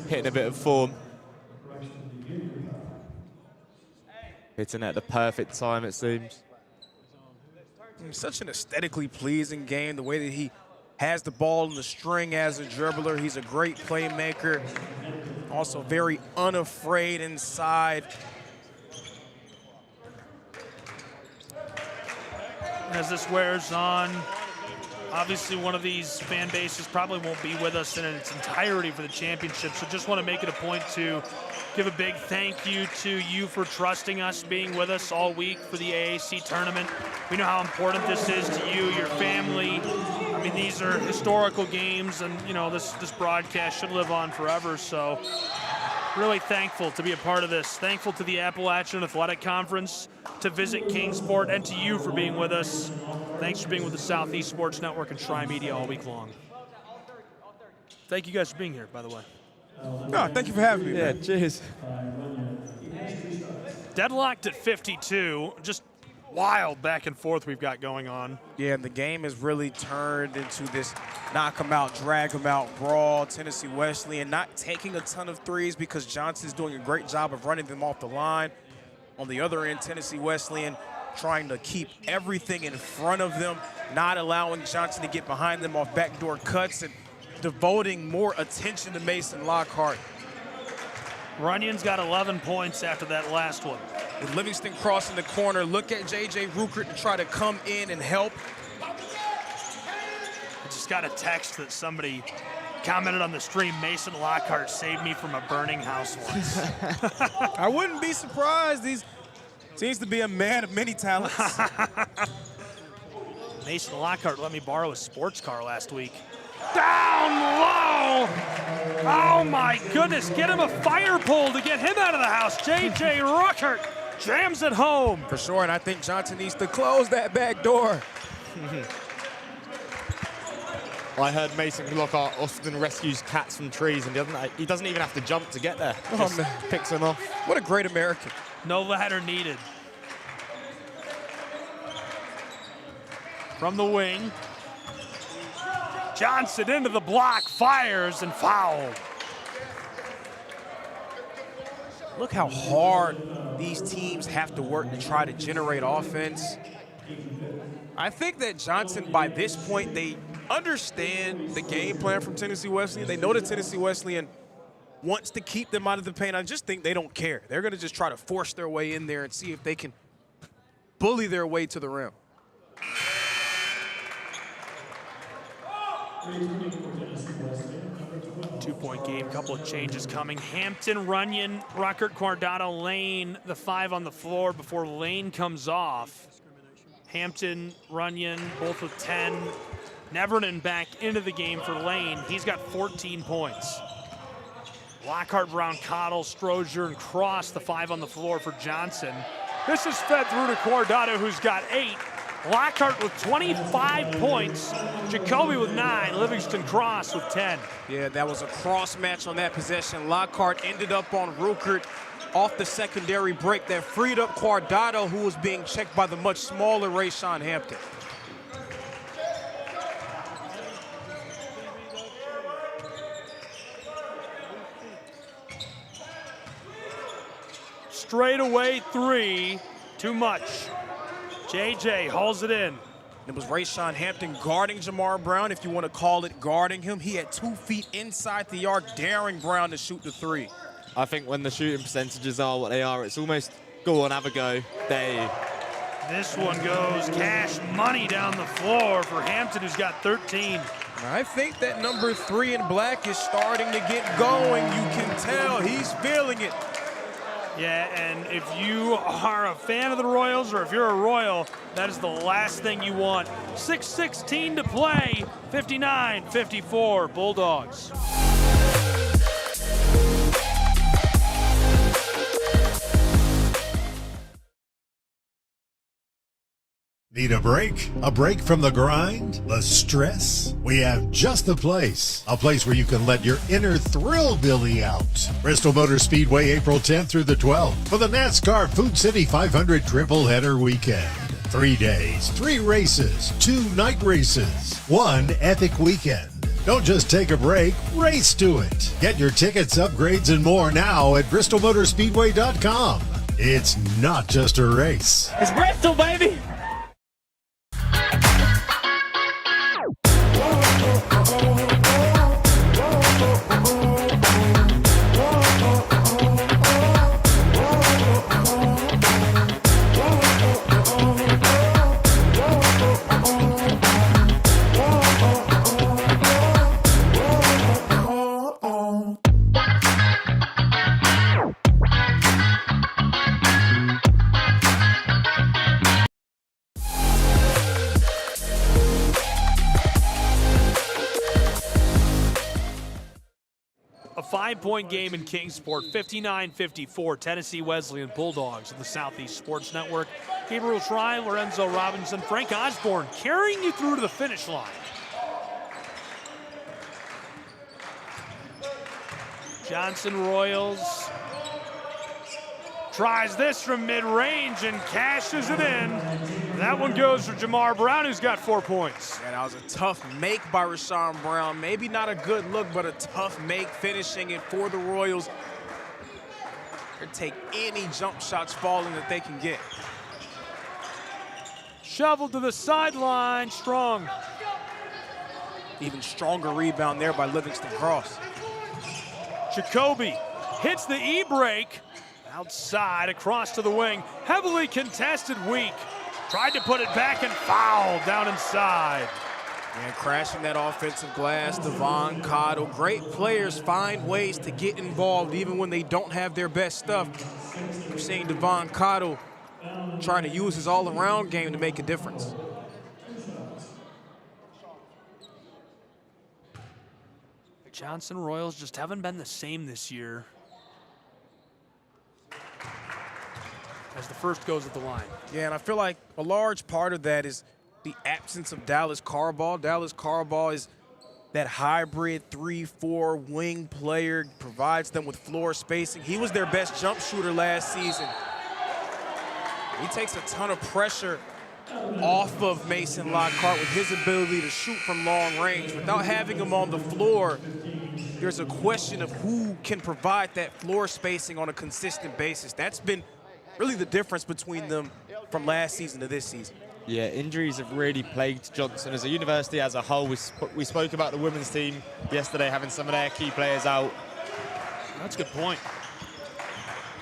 Speaker 3: hitting a bit of form. Hitting at the perfect time, it seems.
Speaker 2: Such an aesthetically pleasing game, the way that he has the ball in the string as a dribbler. He's a great playmaker, also very unafraid inside.
Speaker 1: As this wears on, obviously one of these fan bases probably won't be with us in its entirety for the championship, so just want to make it a point to give a big thank you to you for trusting us, being with us all week for the AAC tournament. We know how important this is to you, your family. I mean, these are historical games, and you know this broadcast should live on forever, so really thankful to be a part of this. Thankful to the Appalachian Athletic Conference, to visit Kingsport, and to you for being with us. Thanks for being with the Southeast Sports Network and Tri Media all week long. Thank you guys for being here, by the way.
Speaker 2: No, thank you for having me.
Speaker 3: Yeah,
Speaker 2: man.
Speaker 3: cheers.
Speaker 1: Deadlocked at 52. Just wild back and forth we've got going on.
Speaker 2: Yeah, and the game has really turned into this knock 'em out, drag 'em out brawl. Tennessee Wesleyan not taking a ton of threes because Johnson's doing a great job of running them off the line. On the other end, Tennessee Wesleyan trying to keep everything in front of them, not allowing Johnson to get behind them off backdoor cuts, and devoting more attention to Mason Lockhart.
Speaker 1: Runyon's got 11 points after that last one.
Speaker 2: With Livingston crossing the corner, look at J.J. Ruckert to try to come in and help.
Speaker 1: I just got a text that somebody commented on the stream, Mason Lockhart saved me from a burning house once.
Speaker 2: I wouldn't be surprised. He seems to be a man of many talents.
Speaker 1: Mason Lockhart let me borrow a sports car last week. Down low! Oh my goodness, get him a fire pole to get him out of the house. J.J. Ruckert jams it home.
Speaker 2: For sure, and I think Johnson needs to close that back door.
Speaker 3: I heard Mason Lockhart often rescues cats from trees, and he doesn't even have to jump to get there. Just picks them off.
Speaker 2: What a great American.
Speaker 1: No ladder needed. From the wing. Johnson into the block, fires, and fouled.
Speaker 2: Look how hard these teams have to work to try to generate offense. I think that Johnson, by this point, they understand the game plan from Tennessee Wesleyan. They know that Tennessee Wesleyan wants to keep them out of the paint. I just think they don't care. They're going to just try to force their way in there and see if they can bully their way to the rim.
Speaker 1: Two-point game, couple of changes coming. Hampton, Runyon, Ruckert, Cordado, Lane, the 5 on the floor before Lane comes off. Hampton, Runyon, both with 10. Neverton back into the game for Lane. He's got 14 points. Lockhart, Brown, Cottle, Strozier, and Cross, the 5 on the floor for Johnson. This is fed through to Cordado, who's got 8. Lockhart with 25 points. Jacoby with 9. Livingston Cross with 10.
Speaker 2: Yeah, that was a cross match on that possession. Lockhart ended up on Ruckert off the secondary break that freed up Cordado, who was being checked by the much smaller Rayshawn Hampton.
Speaker 1: Straightaway 3, too much. JJ hauls it in.
Speaker 2: It was Rayshawn Hampton guarding Jamar Brown, if you want to call it guarding him. He had 2 feet inside the arc, daring Brown to shoot the 3.
Speaker 3: I think when the shooting percentages are what they are, it's almost go on, have a go. They
Speaker 1: This one goes cash money down the floor for Hampton, who's got 13.
Speaker 2: I think that number 3 in black is starting to get going. You can tell he's feeling it.
Speaker 1: Yeah, and if you are a fan of the Royals or if you're a Royal, that is the last thing you want. 6:16 to play, 59-54, Bulldogs.
Speaker 10: Need a break? A break from the grind? The stress? We have just the place. A place where you can let your inner thrill Billy out. Bristol Motor Speedway, April 10th through the 12th for the NASCAR Food City 500 Triple Header Weekend. 3 days, 3 races, 2 night races, 1 epic weekend. Don't just take a break, race to it. Get your tickets, upgrades, and more now at BristolMotorspeedway.com. It's not just a race.
Speaker 22: It's Bristol, baby!
Speaker 1: A 5-point game in Kingsport, 59-54, Tennessee Wesleyan Bulldogs of the Southeast Sports Network. Gabriel Try, Lorenzo Robinson, Frank Osborne carrying you through to the finish line. Johnson Royals tries this from mid-range and cashes it in. That one goes for Jamar Brown, who's got 4 points.
Speaker 2: Yeah, that was a tough make by Rashawn Brown. Maybe not a good look, but a tough make, finishing it for the Royals. They'll take any jump shots falling that they can get.
Speaker 1: Shoveled to the sideline, Strong.
Speaker 2: Even stronger rebound there by Livingston Cross.
Speaker 1: Jacoby hits the E-break. Outside, across to the wing. Heavily contested, weak. Tried to put it back and fouled down inside.
Speaker 2: And crashing that offensive glass, Devon Cottle. Great players find ways to get involved even when they don't have their best stuff. We're seeing Devon Cottle trying to use his all-around game to make a difference.
Speaker 1: The Johnson Royals just haven't been the same this year. As the first goes at the line.
Speaker 2: Yeah, and I feel like a large part of that is the absence of Dallas Carball. Dallas Carball is that hybrid 3-4 wing player, provides them with floor spacing. He was their best jump shooter last season. He takes a ton of pressure off of Mason Lockhart with his ability to shoot from long range. Without having him on the floor, there's a question of who can provide that floor spacing on a consistent basis. That's been really the difference between them from last season to this season.
Speaker 3: Yeah, injuries have really plagued Johnson as a university as a whole. We spoke about the women's team yesterday having some of their key players out.
Speaker 1: That's a good point.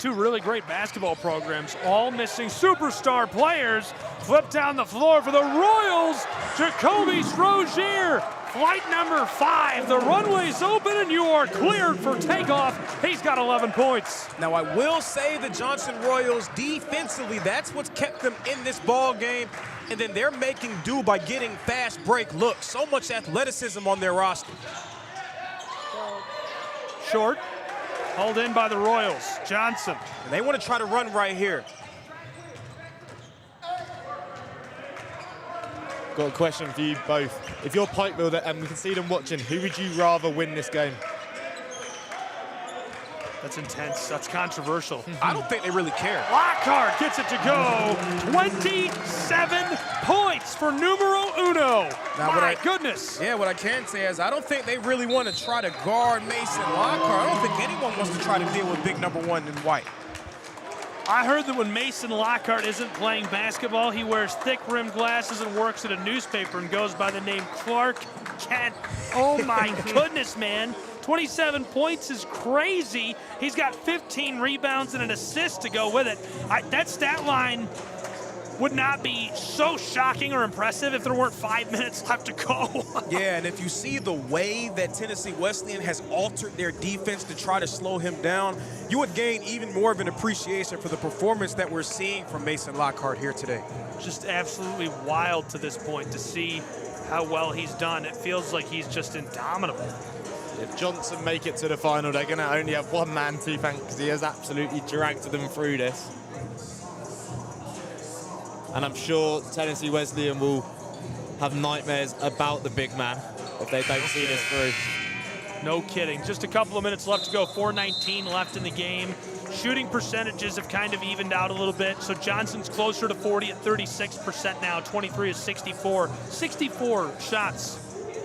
Speaker 1: 2 really great basketball programs, all missing superstar players. Flip down the floor for the Royals, Jacoby Strozier. Flight number 5, the runway's open and you are cleared for takeoff. He's got 11 points.
Speaker 2: Now I will say the Johnson Royals defensively, that's what's kept them in this ball game. And then they're making do by getting fast break looks. So much athleticism on their roster.
Speaker 1: Short, hauled in by the Royals, Johnson.
Speaker 2: And they want to try to run right here.
Speaker 3: Got a question for you both. If you're Pikeville and we can see them watching, who would you rather win this game?
Speaker 1: That's intense. That's controversial.
Speaker 2: I don't think they really care.
Speaker 1: Lockhart gets it to go. 27 points for numero uno.
Speaker 2: Now,
Speaker 1: My goodness.
Speaker 2: Yeah, what I can say is I don't think they really want to try to guard Mason Lockhart. I don't think anyone wants to try to deal with big number 1 in white.
Speaker 1: I heard that when Mason Lockhart isn't playing basketball, he wears thick rimmed glasses and works at a newspaper and goes by the name Clark Kent. Oh my goodness, man. 27 points is crazy. He's got 15 rebounds and an assist to go with it. That stat line would not be so shocking or impressive if there weren't 5 minutes left to go.
Speaker 2: Yeah, and if you see the way that Tennessee Wesleyan has altered their defense to try to slow him down, you would gain even more of an appreciation for the performance that we're seeing from Mason Lockhart here today.
Speaker 1: Just absolutely wild to this point to see how well he's done. It feels like he's just indomitable.
Speaker 3: If Johnson make it to the final, they're going to only have one man to thank because he has absolutely dragged them through this. And I'm sure Tennessee Wesleyan will have nightmares about the big man if they don't see this through.
Speaker 1: No kidding. Just a couple of minutes left to go. 4:19 left in the game. Shooting percentages have kind of evened out a little bit. So Johnson's closer to 40 at 36% now. 23 is 64. 64 shots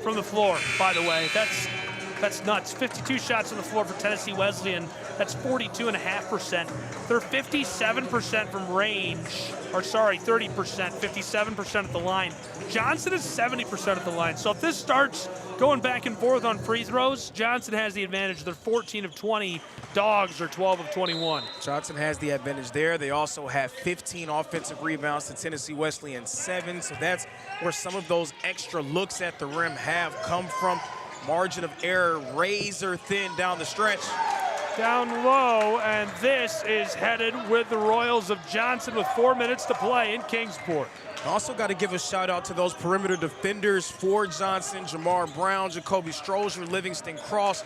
Speaker 1: from the floor, by the way. That's nuts. 52 shots on the floor for Tennessee Wesleyan. That's 42.5%. They're 57% from range. Or sorry, 30%, 57% at the line. Johnson is 70% at the line. So if this starts going back and forth on free throws, Johnson has the advantage. They're 14 of 20. Dogs are 12 of 21.
Speaker 2: Johnson has the advantage there. They also have 15 offensive rebounds to Tennessee Wesleyan 7. So that's where some of those extra looks at the rim have come from. Margin of error razor thin down the stretch.
Speaker 1: Down low, and this is headed with the Royals of Johnson with 4 minutes to play in Kingsport.
Speaker 2: Also got to give a shout out to those perimeter defenders for Johnson, Jamar Brown, Jacoby Strozier, Livingston Cross,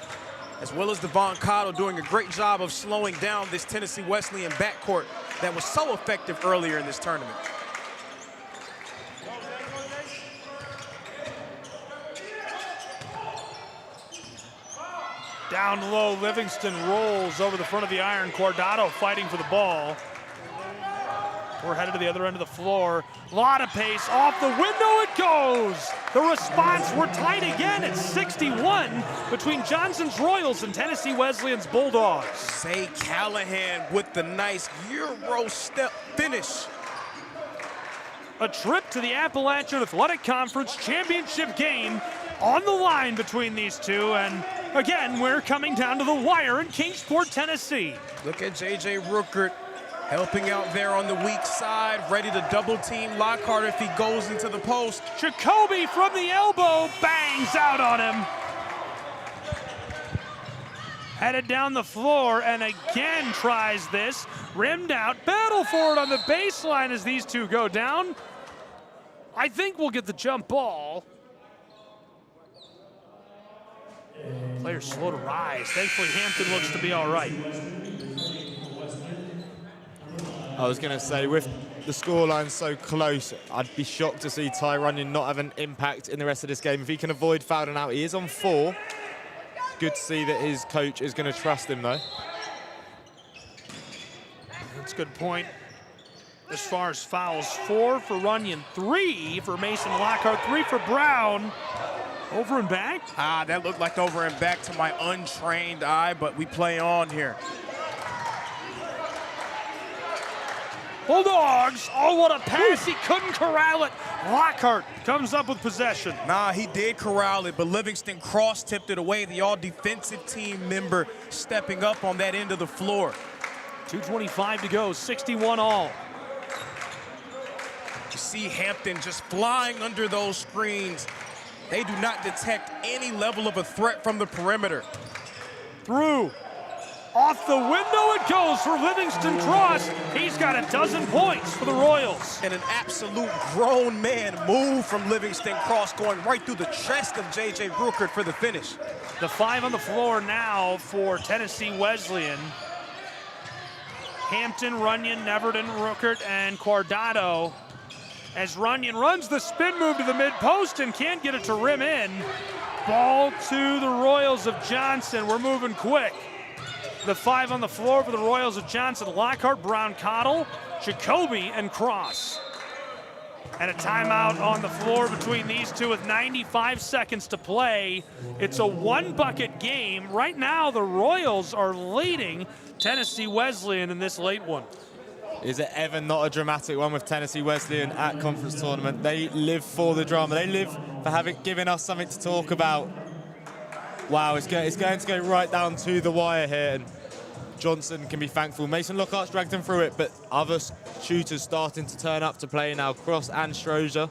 Speaker 2: as well as Devon Cottle doing a great job of slowing down this Tennessee Wesleyan backcourt that was so effective earlier in this tournament.
Speaker 1: Down low, Livingston rolls over the front of the iron. Cordado fighting for the ball. We're headed to the other end of the floor. Lot of pace, off the window it goes. The response, we're tied again at 61 between Johnson's Royals and Tennessee Wesleyan's Bulldogs.
Speaker 2: Say Callahan with the nice Euro step finish.
Speaker 1: A trip to the Appalachian Athletic Conference championship game on the line between these two, and again, we're coming down to the wire in Kingsport, Tennessee.
Speaker 2: Look at J.J. Rookert helping out there on the weak side, ready to double team Lockhart if he goes into the post.
Speaker 1: Jacoby from the elbow bangs out on him. Headed down the floor and again tries this. Rimmed out, battle for it on the baseline as these two go down. I think we'll get the jump ball. Players slow to rise. Thankfully, Hampton looks to be all right.
Speaker 3: I was going to say, with the scoreline so close, I'd be shocked to see Ty Runyon not have an impact in the rest of this game. If he can avoid fouling out, he is on 4. Good to see that his coach is going to trust him, though.
Speaker 1: That's a good point. As far as fouls, 4 for Runyon, 3 for Mason Lockhart, 3 for Brown. Over and back?
Speaker 2: That looked like over and back to my untrained eye, but we play on here.
Speaker 1: Bulldogs, oh, what a pass, he couldn't corral it. Lockhart comes up with possession.
Speaker 2: Nah, he did corral it, but Livingston cross-tipped it away. The all-defensive team member stepping up on that end of the floor.
Speaker 1: 2:25 to go, 61 all.
Speaker 2: You see Hampton just flying under those screens. They do not detect any level of a threat from the perimeter.
Speaker 1: Through. Off the window it goes for Livingston Cross. He's got a dozen points for the Royals.
Speaker 2: And an absolute grown man move from Livingston Cross, going right through the chest of J.J. Rookert for the finish.
Speaker 1: The 5 on the floor now for Tennessee Wesleyan. Hampton, Runyon, Neverton, Rookert, and Cordado. As Runyon runs the spin move to the mid-post and can't get it to rim in. Ball to the Royals of Johnson. We're moving quick. The 5 on the floor for the Royals of Johnson. Lockhart, Brown, Cottle, Jacoby, and Cross. And a timeout on the floor between these two with 95 seconds to play. It's a 1-bucket game. Right now, the Royals are leading Tennessee Wesleyan in this late one.
Speaker 3: Is it ever not a dramatic one with Tennessee Wesleyan at conference tournament? They live for the drama. They live for giving us something to talk about. Wow, it's going to go right down to the wire here. And Johnson can be thankful. Mason Lockhart's dragged him through it, but other shooters starting to turn up to play now, Cross and Strozier.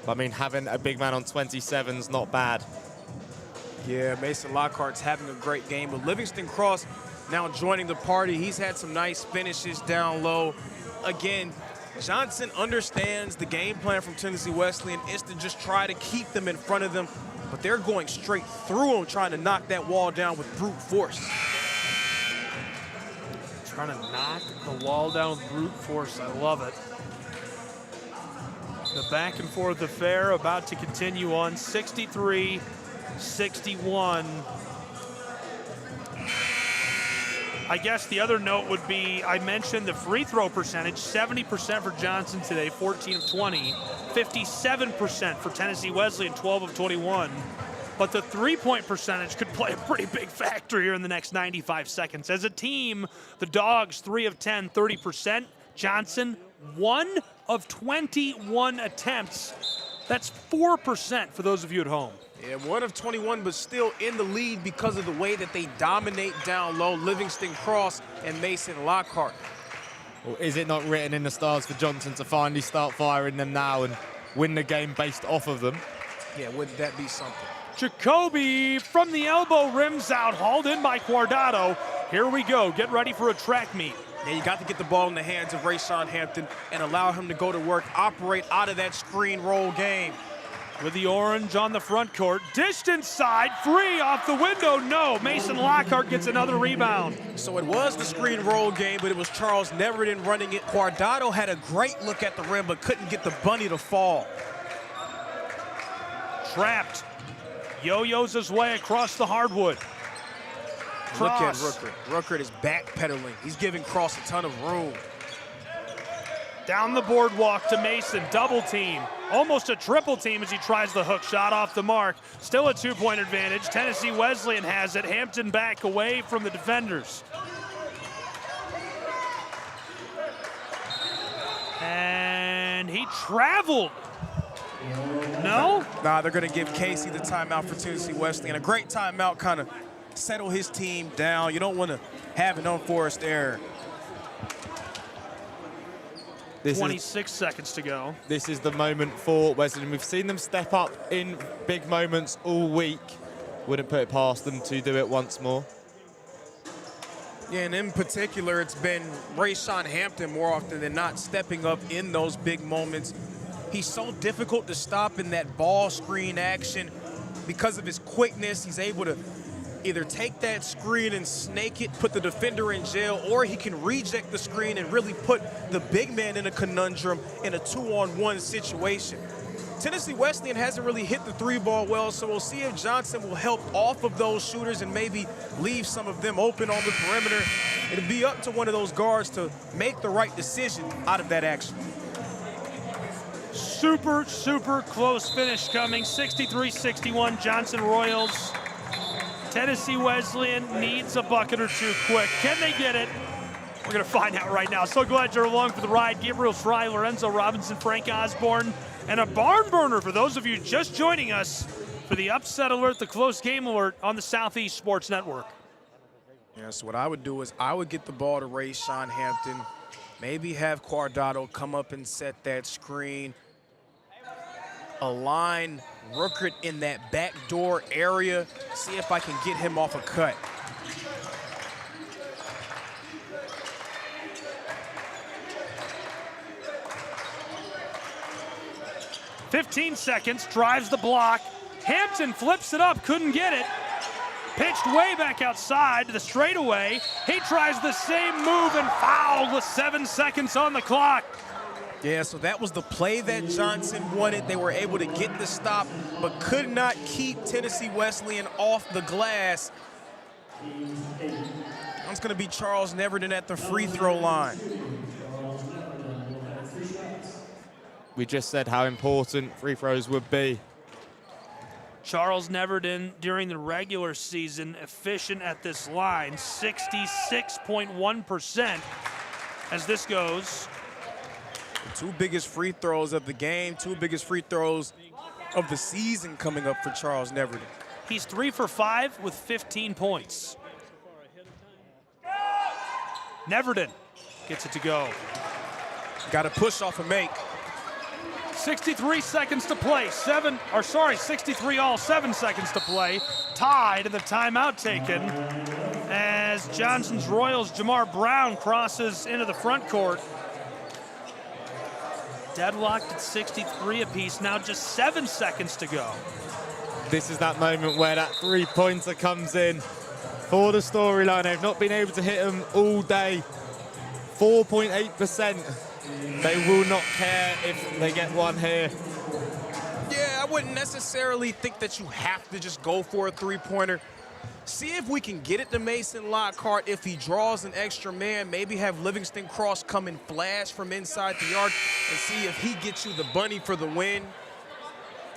Speaker 3: I mean, having a big man on 27's not bad.
Speaker 2: Yeah, Mason Lockhart's having a great game, but Livingston Cross now joining the party. He's had some nice finishes down low. Again, Johnson understands the game plan from Tennessee Wesleyan is to just try to keep them in front of them, but they're going straight through them, trying to knock that wall down with brute force.
Speaker 1: Trying to knock the wall down with brute force. I love it. The back and forth affair about to continue on. 63-61. I guess the other note would be, I mentioned the free throw percentage, 70% for Johnson today, 14 of 20. 57% for Tennessee Wesleyan, 12 of 21. But the three-point percentage could play a pretty big factor here in the next 95 seconds. As a team, the Dogs, 3 of 10, 30%. Johnson, 1 of 21 attempts. That's 4% for those of you at home.
Speaker 2: Yeah, 1 of 21, but still in the lead because of the way that they dominate down low. Livingston Cross and Mason Lockhart.
Speaker 3: Well, is it not written in the stars for Johnson to finally start firing them now and win the game based off of them?
Speaker 2: Yeah, wouldn't that be something?
Speaker 1: Jacoby from the elbow, rims out, hauled in by Guardado. Here we go, get ready for a track meet.
Speaker 2: Yeah, you got to get the ball in the hands of Rayshawn Hampton and allow him to go to work, operate out of that screen roll game.
Speaker 1: With the orange on the front court, distance side, free off the window, no. Mason Lockhart gets another rebound.
Speaker 2: So it was the screen roll game, but it was Charles Neverton running it. Guardado had a great look at the rim, but couldn't get the bunny to fall.
Speaker 1: Trapped. Yo-yos his way across the hardwood. Cross.
Speaker 2: Look at Rookert. Rookert is backpedaling. He's giving Cross a ton of room.
Speaker 1: Down the boardwalk to Mason, double team. Almost a triple team as he tries the hook shot off the mark. Still a two-point advantage. Tennessee Wesleyan has it. Hampton back away from the defenders. And he traveled. No?
Speaker 2: Nah, they're going to give Casey the timeout for Tennessee Wesleyan. A great timeout, kind of settle his team down. You don't want to have an unforced error.
Speaker 1: 26 seconds to go.
Speaker 3: This is the moment for Wesleyan. We've seen them step up in big moments all week. Wouldn't put it past them to do it once more.
Speaker 2: Yeah, and in particular, it's been Rayshawn Hampton more often than not stepping up in those big moments. He's so difficult to stop in that ball screen action because of his quickness. He's able to either take that screen and snake it, put the defender in jail, or he can reject the screen and really put the big man in a conundrum in a 2-on-1 situation. Tennessee Wesleyan hasn't really hit the three ball well, so we'll see if Johnson will help off of those shooters and maybe leave some of them open on the perimeter. It'll be up to one of those guards to make the right decision out of that action.
Speaker 1: Super, super close finish coming. 63-61, Johnson Royals. Tennessee Wesleyan needs a bucket or two quick. Can they get it? We're going to find out right now. So glad you're along for the ride. Gabriel Fry, Lorenzo Robinson, Frank Osborne, and a barn burner for those of you just joining us for the upset alert, the close game alert on the Southeast Sports Network.
Speaker 2: Yes, what I would do is I would get the ball to Rayshawn Hampton, maybe have Guardado come up and set that screen, align Rookert in that backdoor area, see if I can get him off a cut.
Speaker 1: "15 seconds, drives the block. Hampton flips it up, couldn't get it. Pitched way back outside to the straightaway. He tries the same move and fouled with 7 seconds on the clock.
Speaker 2: Yeah, so that was the play that Johnson wanted. They were able to get the stop, but could not keep Tennessee Wesleyan off the glass. It's going to be Charles Neverton at the free throw line.
Speaker 3: We just said how important free throws would be.
Speaker 1: Charles Neverton, during the regular season, efficient at this line, 66.1% as this goes.
Speaker 2: The two biggest free throws of the game, two biggest free throws of the season coming up for Charles Neverton.
Speaker 1: He's 3 for 5 with 15 points. Neverton gets it to go.
Speaker 2: Got to push off a make.
Speaker 1: 63 seconds to play. 63 all, 7 seconds to play. Tied and the timeout taken as Johnson's Royals' Jamar Brown crosses into the front court. Deadlocked at 63 apiece, now just 7 seconds to go.
Speaker 3: This is that moment where that three-pointer comes in for the storyline. They've not been able to hit them all day. 4.8%. They will not care if they get one here.
Speaker 2: Yeah, I wouldn't necessarily think that you have to just go for a three-pointer. See if we can get it to Mason Lockhart. If he draws an extra man, maybe have Livingston Cross come and flash from inside the arc and see if he gets you the bunny for the win.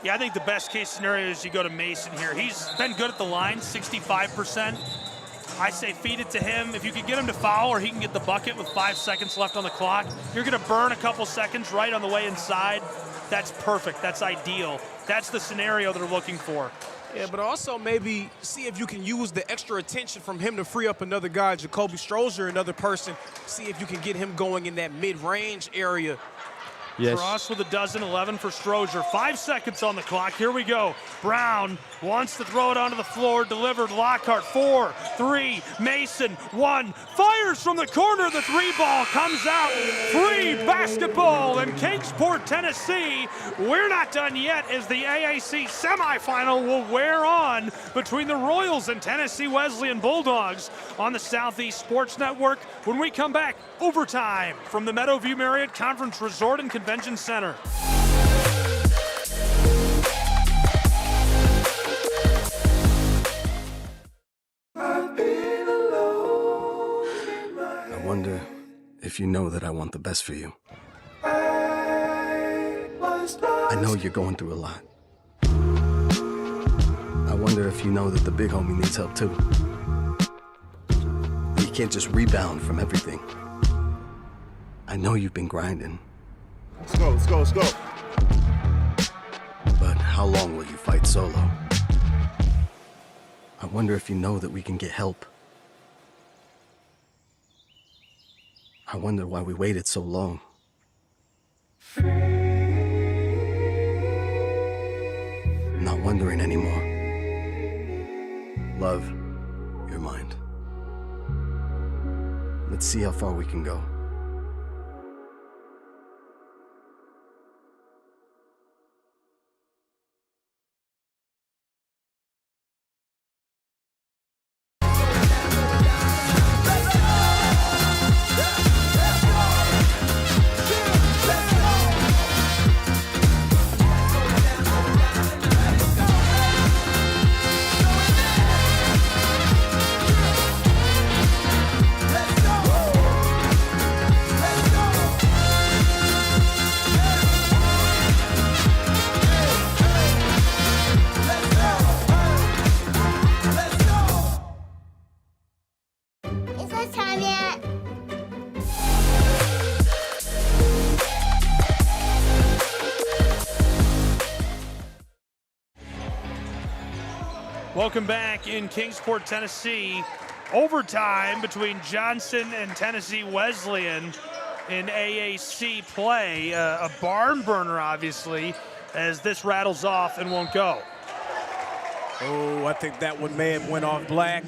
Speaker 1: Yeah, I think the best case scenario is you go to Mason here. He's been good at the line, 65%. I say feed it to him. If you can get him to foul or he can get the bucket with 5 seconds left on the clock, you're going to burn a couple seconds right on the way inside. That's perfect. That's ideal. That's the scenario they're looking for.
Speaker 2: Yeah, but also maybe see if you can use the extra attention from him to free up another guy, Jacoby Strozier, another person. See if you can get him going in that mid-range area.
Speaker 3: Yes.
Speaker 1: Cross with a dozen, 11 for Strozier. 5 seconds on the clock. Here we go. Brown wants to throw it onto the floor. Delivered. Lockhart. 4, 3. Mason. 1. Fires from the corner. The three ball comes out. Free basketball in Kingsport, Tennessee. We're not done yet as the AAC semifinal will wear on between the Royals and Tennessee Wesleyan Bulldogs on the Southeast Sports Network. When we come back, overtime from the Meadowview Marriott Conference Resort and Convention Center.
Speaker 21: I wonder if you know that I want the best for you. I know you're going through a lot. I wonder if you know that the big homie needs help too. You can't just rebound from everything. I know you've been grinding.
Speaker 11: Let's go, let's go, let's go.
Speaker 21: But how long will you fight solo? I wonder if you know that we can get help. I wonder why we waited so long. I'm not wondering anymore. Love, your mind. Let's see how far we can go.
Speaker 1: Welcome back in Kingsport, Tennessee. Overtime between Johnson and Tennessee Wesleyan in AAC play. A barn burner, obviously, as this rattles off and won't go.
Speaker 2: Oh, I think that one may have went off black.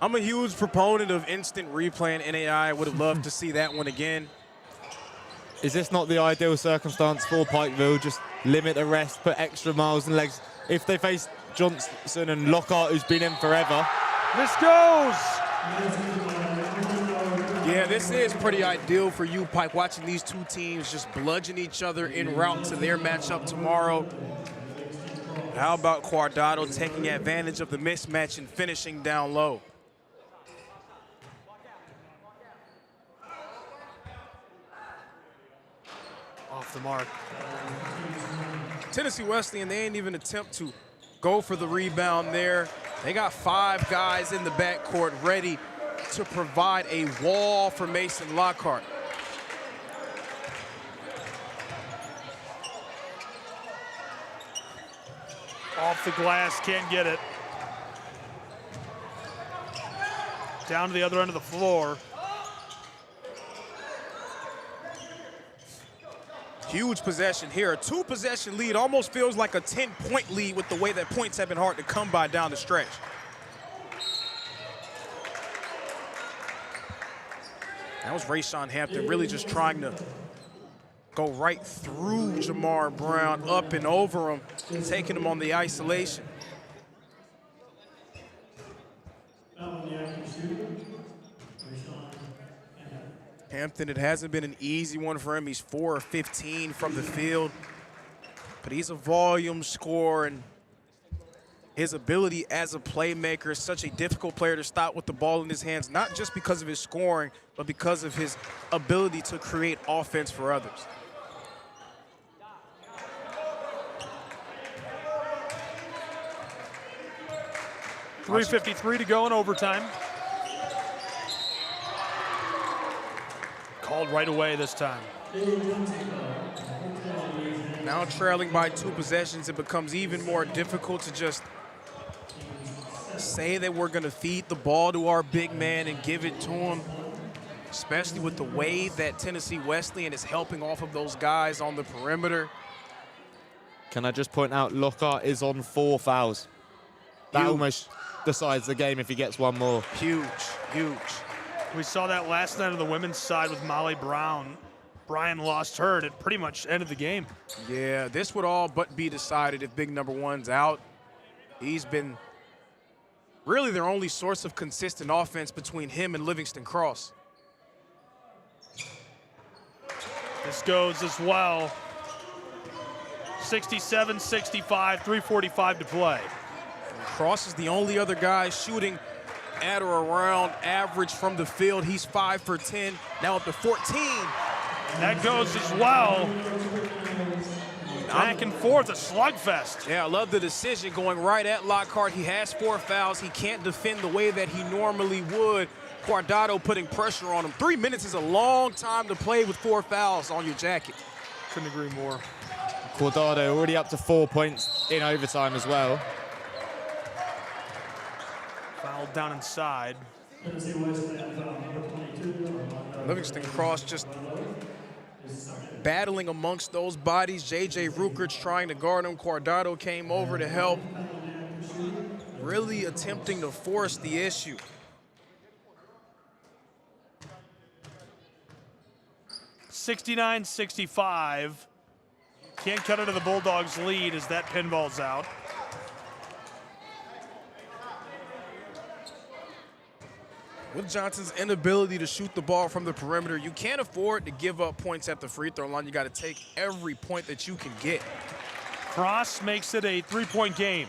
Speaker 2: I'm a huge proponent of instant replay in NAI. I would have loved to see that one again.
Speaker 3: Is this not the ideal circumstance for Pikeville? Just limit the rest, put extra miles and legs. If they face Johnson and Lockhart, who's been in forever.
Speaker 1: This goes!
Speaker 2: Yeah, this is pretty ideal for you, Pike, watching these two teams just bludgeon each other en route to their matchup tomorrow. How about Quadrado taking advantage of the mismatch and finishing down low?
Speaker 1: Off the mark.
Speaker 2: Tennessee Wesleyan, they ain't even attempt to go for the rebound there. They got 5 guys in the backcourt ready to provide a wall for Mason Lockhart.
Speaker 1: Off the glass, can't get it. Down to the other end of the floor.
Speaker 2: Huge possession here. A 2-possession lead almost feels like a 10-point lead with the way that points have been hard to come by down the stretch. That was Rayshawn Hampton really just trying to go right through Jamar Brown, up and over him, taking him on the isolation. Hampton, it hasn't been an easy one for him. He's 4 of 15 from the field, but he's a volume scorer, and his ability as a playmaker is such a difficult player to stop with the ball in his hands, not just because of his scoring, but because of his ability to create offense for others.
Speaker 1: .353 to go in overtime. Called right away this time.
Speaker 2: Now trailing by 2 possessions, it becomes even more difficult to just say that we're going to feed the ball to our big man and give it to him, especially with the way that Tennessee Wesleyan is helping off of those guys on the perimeter.
Speaker 3: Can I just point out, Lockhart is on 4 fouls. That almost decides the game if he gets one more.
Speaker 2: Huge, huge.
Speaker 1: We saw that last night on the women's side with Molly Brown. Brian lost her, and it pretty much ended the game.
Speaker 2: Yeah, this would all but be decided if big number 1's out. He's been really their only source of consistent offense between him and Livingston Cross.
Speaker 1: This goes as well. 67-65, 3:45 to play.
Speaker 2: Cross is the only other guy shooting at or around average from the field. He's 5 for 10, now up to 14.
Speaker 1: That goes as well. Back and forth, a slugfest.
Speaker 2: Yeah, I love the decision going right at Lockhart. He has 4 fouls. He can't defend the way that he normally would. Guardado putting pressure on him. 3 minutes is a long time to play with 4 fouls on your jacket.
Speaker 1: Couldn't agree more.
Speaker 3: Guardado already up to 4 points in overtime as well.
Speaker 1: Fouled down inside.
Speaker 2: Livingston Cross just battling amongst those bodies. J.J. Rukert's trying to guard him. Guardado came over to help. Really attempting to force the issue.
Speaker 1: .69-65. Can't cut into the Bulldogs' lead as that pinball's out.
Speaker 2: With Johnson's inability to shoot the ball from the perimeter, you can't afford to give up points at the free throw line. You got to take every point that you can get.
Speaker 1: Cross makes it a 3-point game.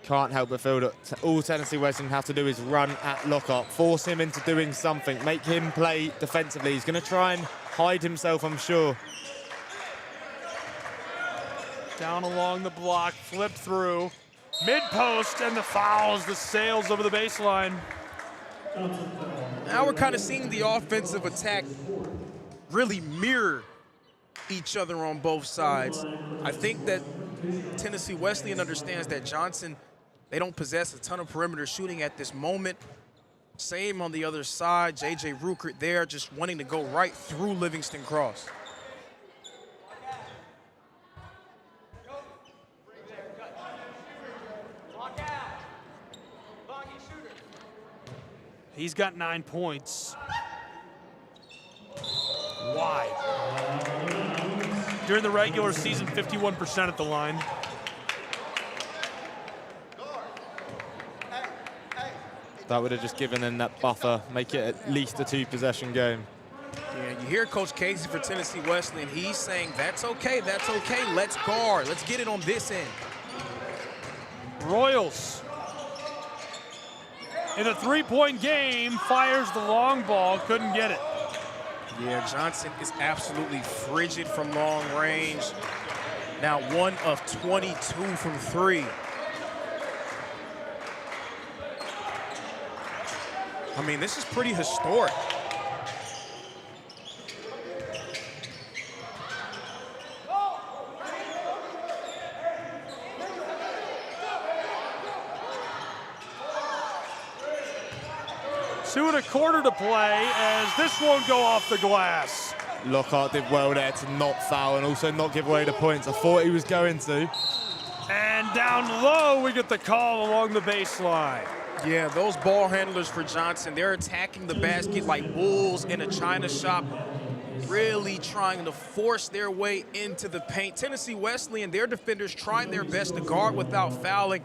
Speaker 3: Can't help but feel that all Tennessee Wesleyan have to do is run at Lockhart, force him into doing something, make him play defensively. He's going to try and hide himself, I'm sure.
Speaker 1: Down along the block, flipped through. Mid-post, and the fouls, the sails over the baseline.
Speaker 2: Now we're kind of seeing the offensive attack really mirror each other on both sides. I think that Tennessee Wesleyan understands that Johnson, they don't possess a ton of perimeter shooting at this moment. Same on the other side, J.J. Rukert there just wanting to go right through Livingston Cross.
Speaker 1: He's got 9 points. Wide. During the regular season, 51% at the line.
Speaker 3: That would have just given them that buffer, make it at least a 2-possession game.
Speaker 2: Yeah, you hear Coach Casey for Tennessee Wesleyan. He's saying, that's okay, let's guard. Let's get it on this end.
Speaker 1: Royals, in a 3-point game, fires the long ball, couldn't get it.
Speaker 2: Yeah, Johnson is absolutely frigid from long range. Now 1 of 22 from 3. I mean, this is pretty historic.
Speaker 1: 2.25 to play as this won't go off the glass.
Speaker 3: Lockhart did well there to not foul and also not give away the points. I thought he was going to.
Speaker 1: And down low, we get the call along the baseline.
Speaker 2: Yeah, those ball handlers for Johnson, they're attacking the basket like wolves in a china shop, really trying to force their way into the paint. Tennessee Wesleyan, their defenders trying their best to guard without fouling,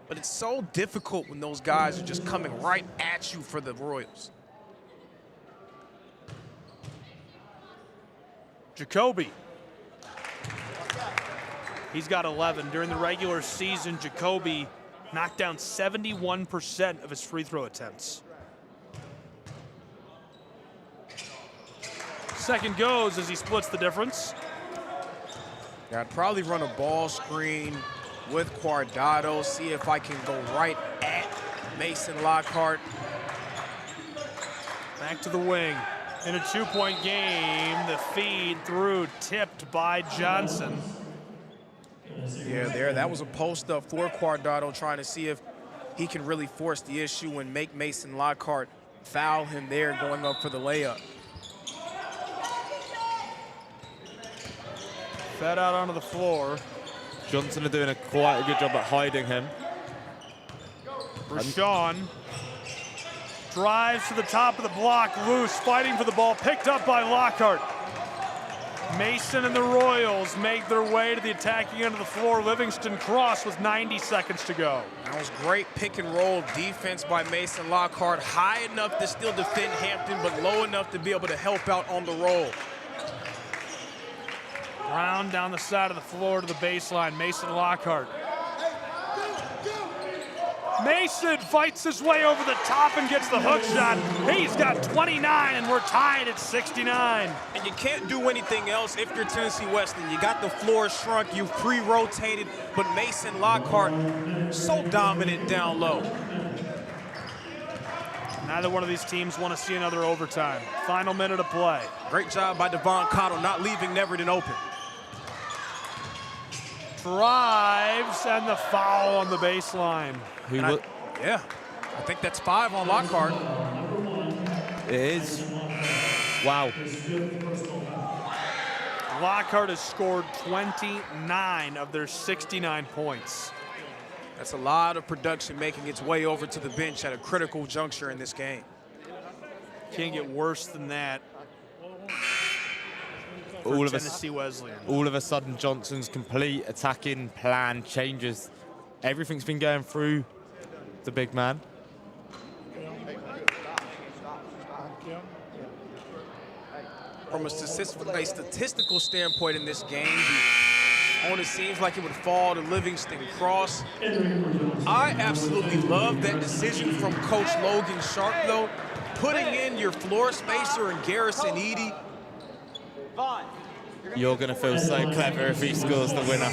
Speaker 2: but it's so difficult when those guys are just coming right at you for the Royals.
Speaker 1: Jacoby. He's got 11. During the regular season, Jacoby knocked down 71% of his free throw attempts. Second goes as he splits the difference.
Speaker 2: Yeah, I'd probably run a ball screen with Guardado, see if I can go right at Mason Lockhart.
Speaker 1: Back to the wing. In a 2-point game, the feed through tipped by Johnson.
Speaker 2: Yeah, that was a post up for Guardado, trying to see if he can really force the issue and make Mason Lockhart foul him there going up for the layup.
Speaker 1: Fed out onto the floor.
Speaker 3: Johnson are doing quite a good job at hiding him.
Speaker 1: Rashawn drives to the top of the block, loose, fighting for the ball, picked up by Lockhart. Mason and the Royals make their way to the attacking end of the floor. Livingston cross with 90 seconds to go.
Speaker 2: That was great pick and roll defense by Mason Lockhart. High enough to still defend Hampton, but low enough to be able to help out on the roll.
Speaker 1: Brown down the side of the floor to the baseline. Mason Lockhart. Mason fights his way over the top and gets the hook shot. He's got 29, and we're tied at 69.
Speaker 2: And you can't do anything else if you're Tennessee Wesleyan. You got the floor shrunk, you've pre-rotated, but Mason Lockhart, so dominant down low.
Speaker 1: Neither one of these teams want to see another overtime. Final minute of play.
Speaker 2: Great job by Devon Cottle, not leaving Neverton open.
Speaker 1: Drives, and the foul on the baseline.
Speaker 2: I think that's 5 on Lockhart.
Speaker 3: It is. Wow.
Speaker 1: Lockhart has scored 29 of their 69 points.
Speaker 2: That's a lot of production making its way over to the bench at a critical juncture in this game.
Speaker 1: Can't get worse than that.
Speaker 3: All of
Speaker 1: Tennessee Wesleyan.
Speaker 3: All of a sudden, Johnson's complete attacking plan changes. Everything's been going through the big man.
Speaker 2: From a statistical standpoint in this game, the onus seems like it would fall to Livingston Cross. I absolutely love that decision from Coach Logan Sharp, though. Putting in your floor spacer and Garrison Edey.
Speaker 3: You're going to feel so clever if he scores the winner.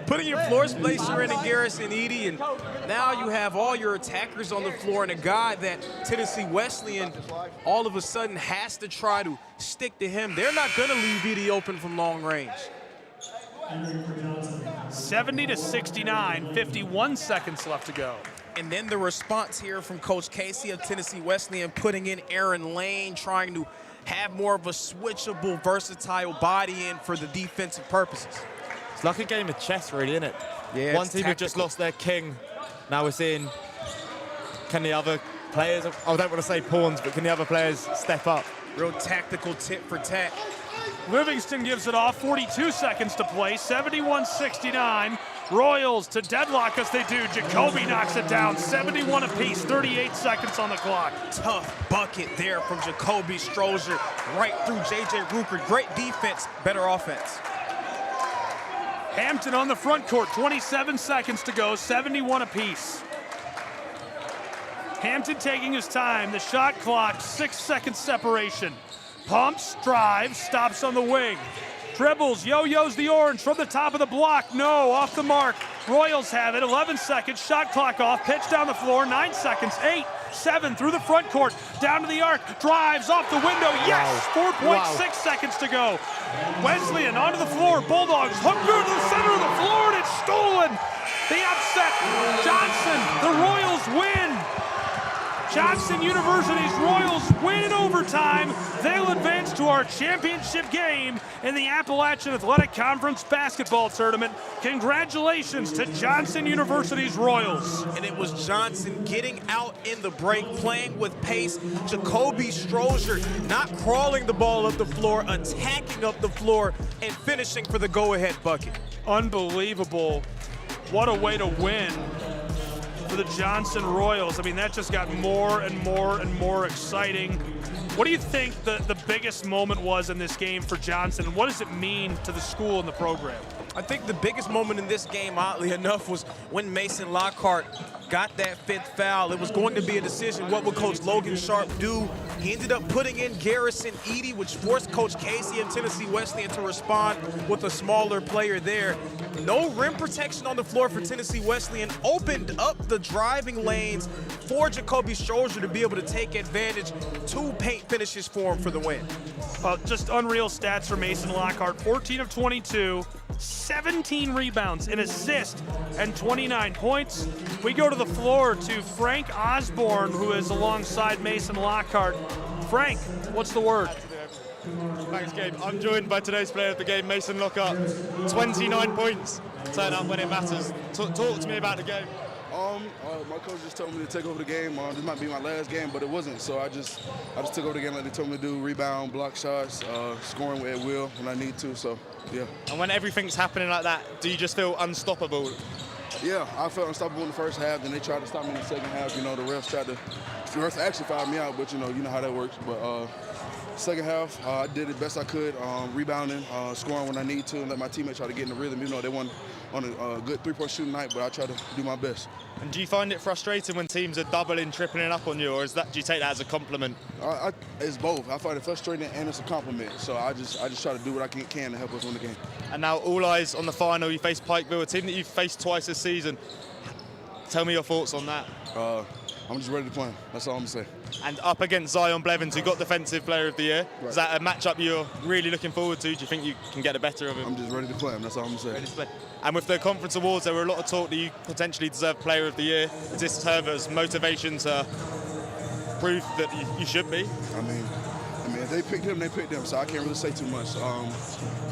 Speaker 2: Putting your floor spacer in and Garrison Edey, and now you have all your attackers on the floor and a guy that Tennessee Wesleyan all of a sudden has to try to stick to him. They're not going to leave Edey open from long range.
Speaker 1: 70 to 69, 51 seconds left to go.
Speaker 2: And then the response here from Coach Casey of Tennessee Wesleyan, putting in Aaron Lane, trying to have more of a switchable, versatile body in for the defensive purposes.
Speaker 3: It's like a game of chess, really, isn't it?
Speaker 2: Yeah,
Speaker 3: one team have just lost their king. Now we're seeing, can the other players, I don't want to say pawns, but can the other players step up?
Speaker 2: Real tactical tit for tat.
Speaker 1: Livingston gives it off, 42 seconds to play, 71-69. Royals to deadlock as they do. Jacoby knocks it down, 71 apiece, 38 seconds on the clock.
Speaker 2: Tough bucket there from Jacoby Strozier right through J.J. Ruker. Great defense, better offense.
Speaker 1: Hampton on the front court, 27 seconds to go, 71 apiece. Hampton taking his time, the shot clock, 6 seconds separation. Pumps, drives, stops on the wing. Dribbles, yo-yos the orange from the top of the block. No, off the mark. Royals have it, 11 seconds, shot clock off, pitch down the floor, 9 seconds, 8, 7 through the front court, down to the arc, drives off the window, yes, 4.6 seconds to go. Wesleyan onto the floor, Bulldogs hook through to the center of the floor, and it's stolen. The upset, Johnson, the Royals win. Johnson University's Royals win in overtime. They'll advance to our championship game in the Appalachian Athletic Conference basketball tournament. Congratulations to Johnson University's Royals.
Speaker 2: And it was Johnson getting out in the break, playing with pace. Jacoby Strozier not crawling the ball up the floor, attacking up the floor, and finishing for the go-ahead bucket.
Speaker 1: Unbelievable. What a way to win for the Johnson Royals. I mean, that just got more and more and more exciting. What do you think the biggest moment was in this game for Johnson, and what does it mean to the school and the program?
Speaker 2: I think the biggest moment in this game, oddly enough, was when Mason Lockhart got that fifth foul. It was going to be a decision. What would Coach Logan Sharp do? He ended up putting in Garrison Eady, which forced Coach Casey and Tennessee Wesleyan to respond with a smaller player there. No rim protection on the floor for Tennessee Wesleyan. Opened up the driving lanes for Jacoby Strozier to be able to take advantage. 2 paint finishes for him for the win.
Speaker 1: Just unreal stats for Mason Lockhart. 14 of 22. 17 rebounds, an assist, and 29 points. We go to the floor to Frank Osborne, who is alongside Mason Lockhart. Frank, what's the word?
Speaker 3: Thanks, Gabe. I'm joined by today's player of the game, Mason Lockhart. 29 points. Turn up when it matters. Talk to me about the game.
Speaker 11: My coach just told me to take over the game. This might be my last game, but it wasn't. So I just took over the game like they told me to do: rebound, block shots, scoring at will when I need to. So yeah.
Speaker 3: And when everything's happening like that, do you just feel unstoppable?
Speaker 11: Yeah, I felt unstoppable in the first half. Then they tried to stop me in the second half. You know, the refs actually fouled me out, but you know how that works. But second half, I did the best I could, rebounding, scoring when I need to, and let my teammates try to get in the rhythm. You know, they won on a good three-point shooting night, but I try to do my best.
Speaker 3: And do you find it frustrating when teams are doubling, tripling up on you, or do you take that as a compliment?
Speaker 11: It's both. I find it frustrating and it's a compliment. So I just try to do what I can to help us win the game.
Speaker 3: And now all eyes on the final. You face Pikeville, a team that you've faced twice this season. Tell me your thoughts on that.
Speaker 11: I'm just ready to play. That's all I'm going to say.
Speaker 3: And up against Zion Blevins, who got Defensive Player of the Year.
Speaker 11: Right.
Speaker 3: Is that a matchup you're really looking forward to? Do you think you can get the better of him?
Speaker 11: I'm just ready to play him. That's all I'm going to say.
Speaker 3: Ready to play. And with the conference awards, there were a lot of talk that you potentially deserve Player of the Year. Is this serve as motivation to prove that you should be?
Speaker 11: I mean, if they picked him, they picked him. So I can't really say too much.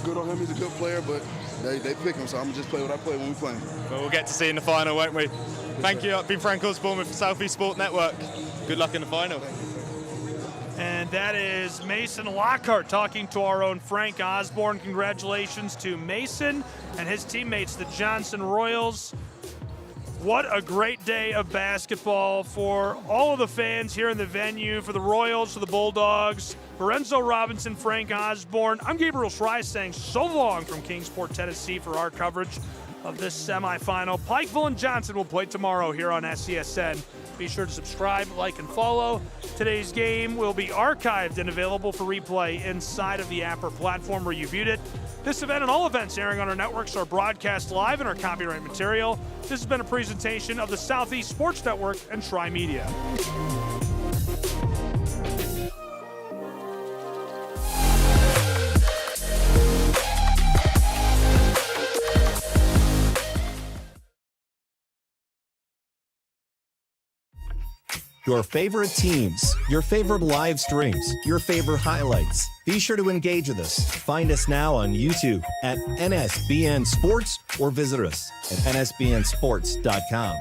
Speaker 11: Good on him. He's a good player, but they pick him. So I'm going to just play what I play when we play him.
Speaker 3: Well, we'll get to see in the final, won't we? Thank you. I've been Frank Osborne with Southeast Sport Network. Good luck in the final.
Speaker 1: And that is Mason Lockhart talking to our own Frank Osborne. Congratulations to Mason and his teammates, the Johnson Royals. What a great day of basketball for all of the fans here in the venue, for the Royals, for the Bulldogs. Lorenzo Robinson, Frank Osborne. I'm Gabriel Schreier saying so long from Kingsport, Tennessee for our coverage of this semifinal. Pikeville and Johnson will play tomorrow here on SCSN. Be sure to subscribe, like, and follow. Today's game will be archived and available for replay inside of the app or platform where you viewed it. This event and all events airing on our networks are broadcast live and are copyright material. This has been a presentation of the Southeast Sports Network and Tri-Media.
Speaker 4: Your favorite teams, your favorite live streams, your favorite highlights. Be sure to engage with us. Find us now on YouTube at NSBN Sports or visit us at nsbnsports.com.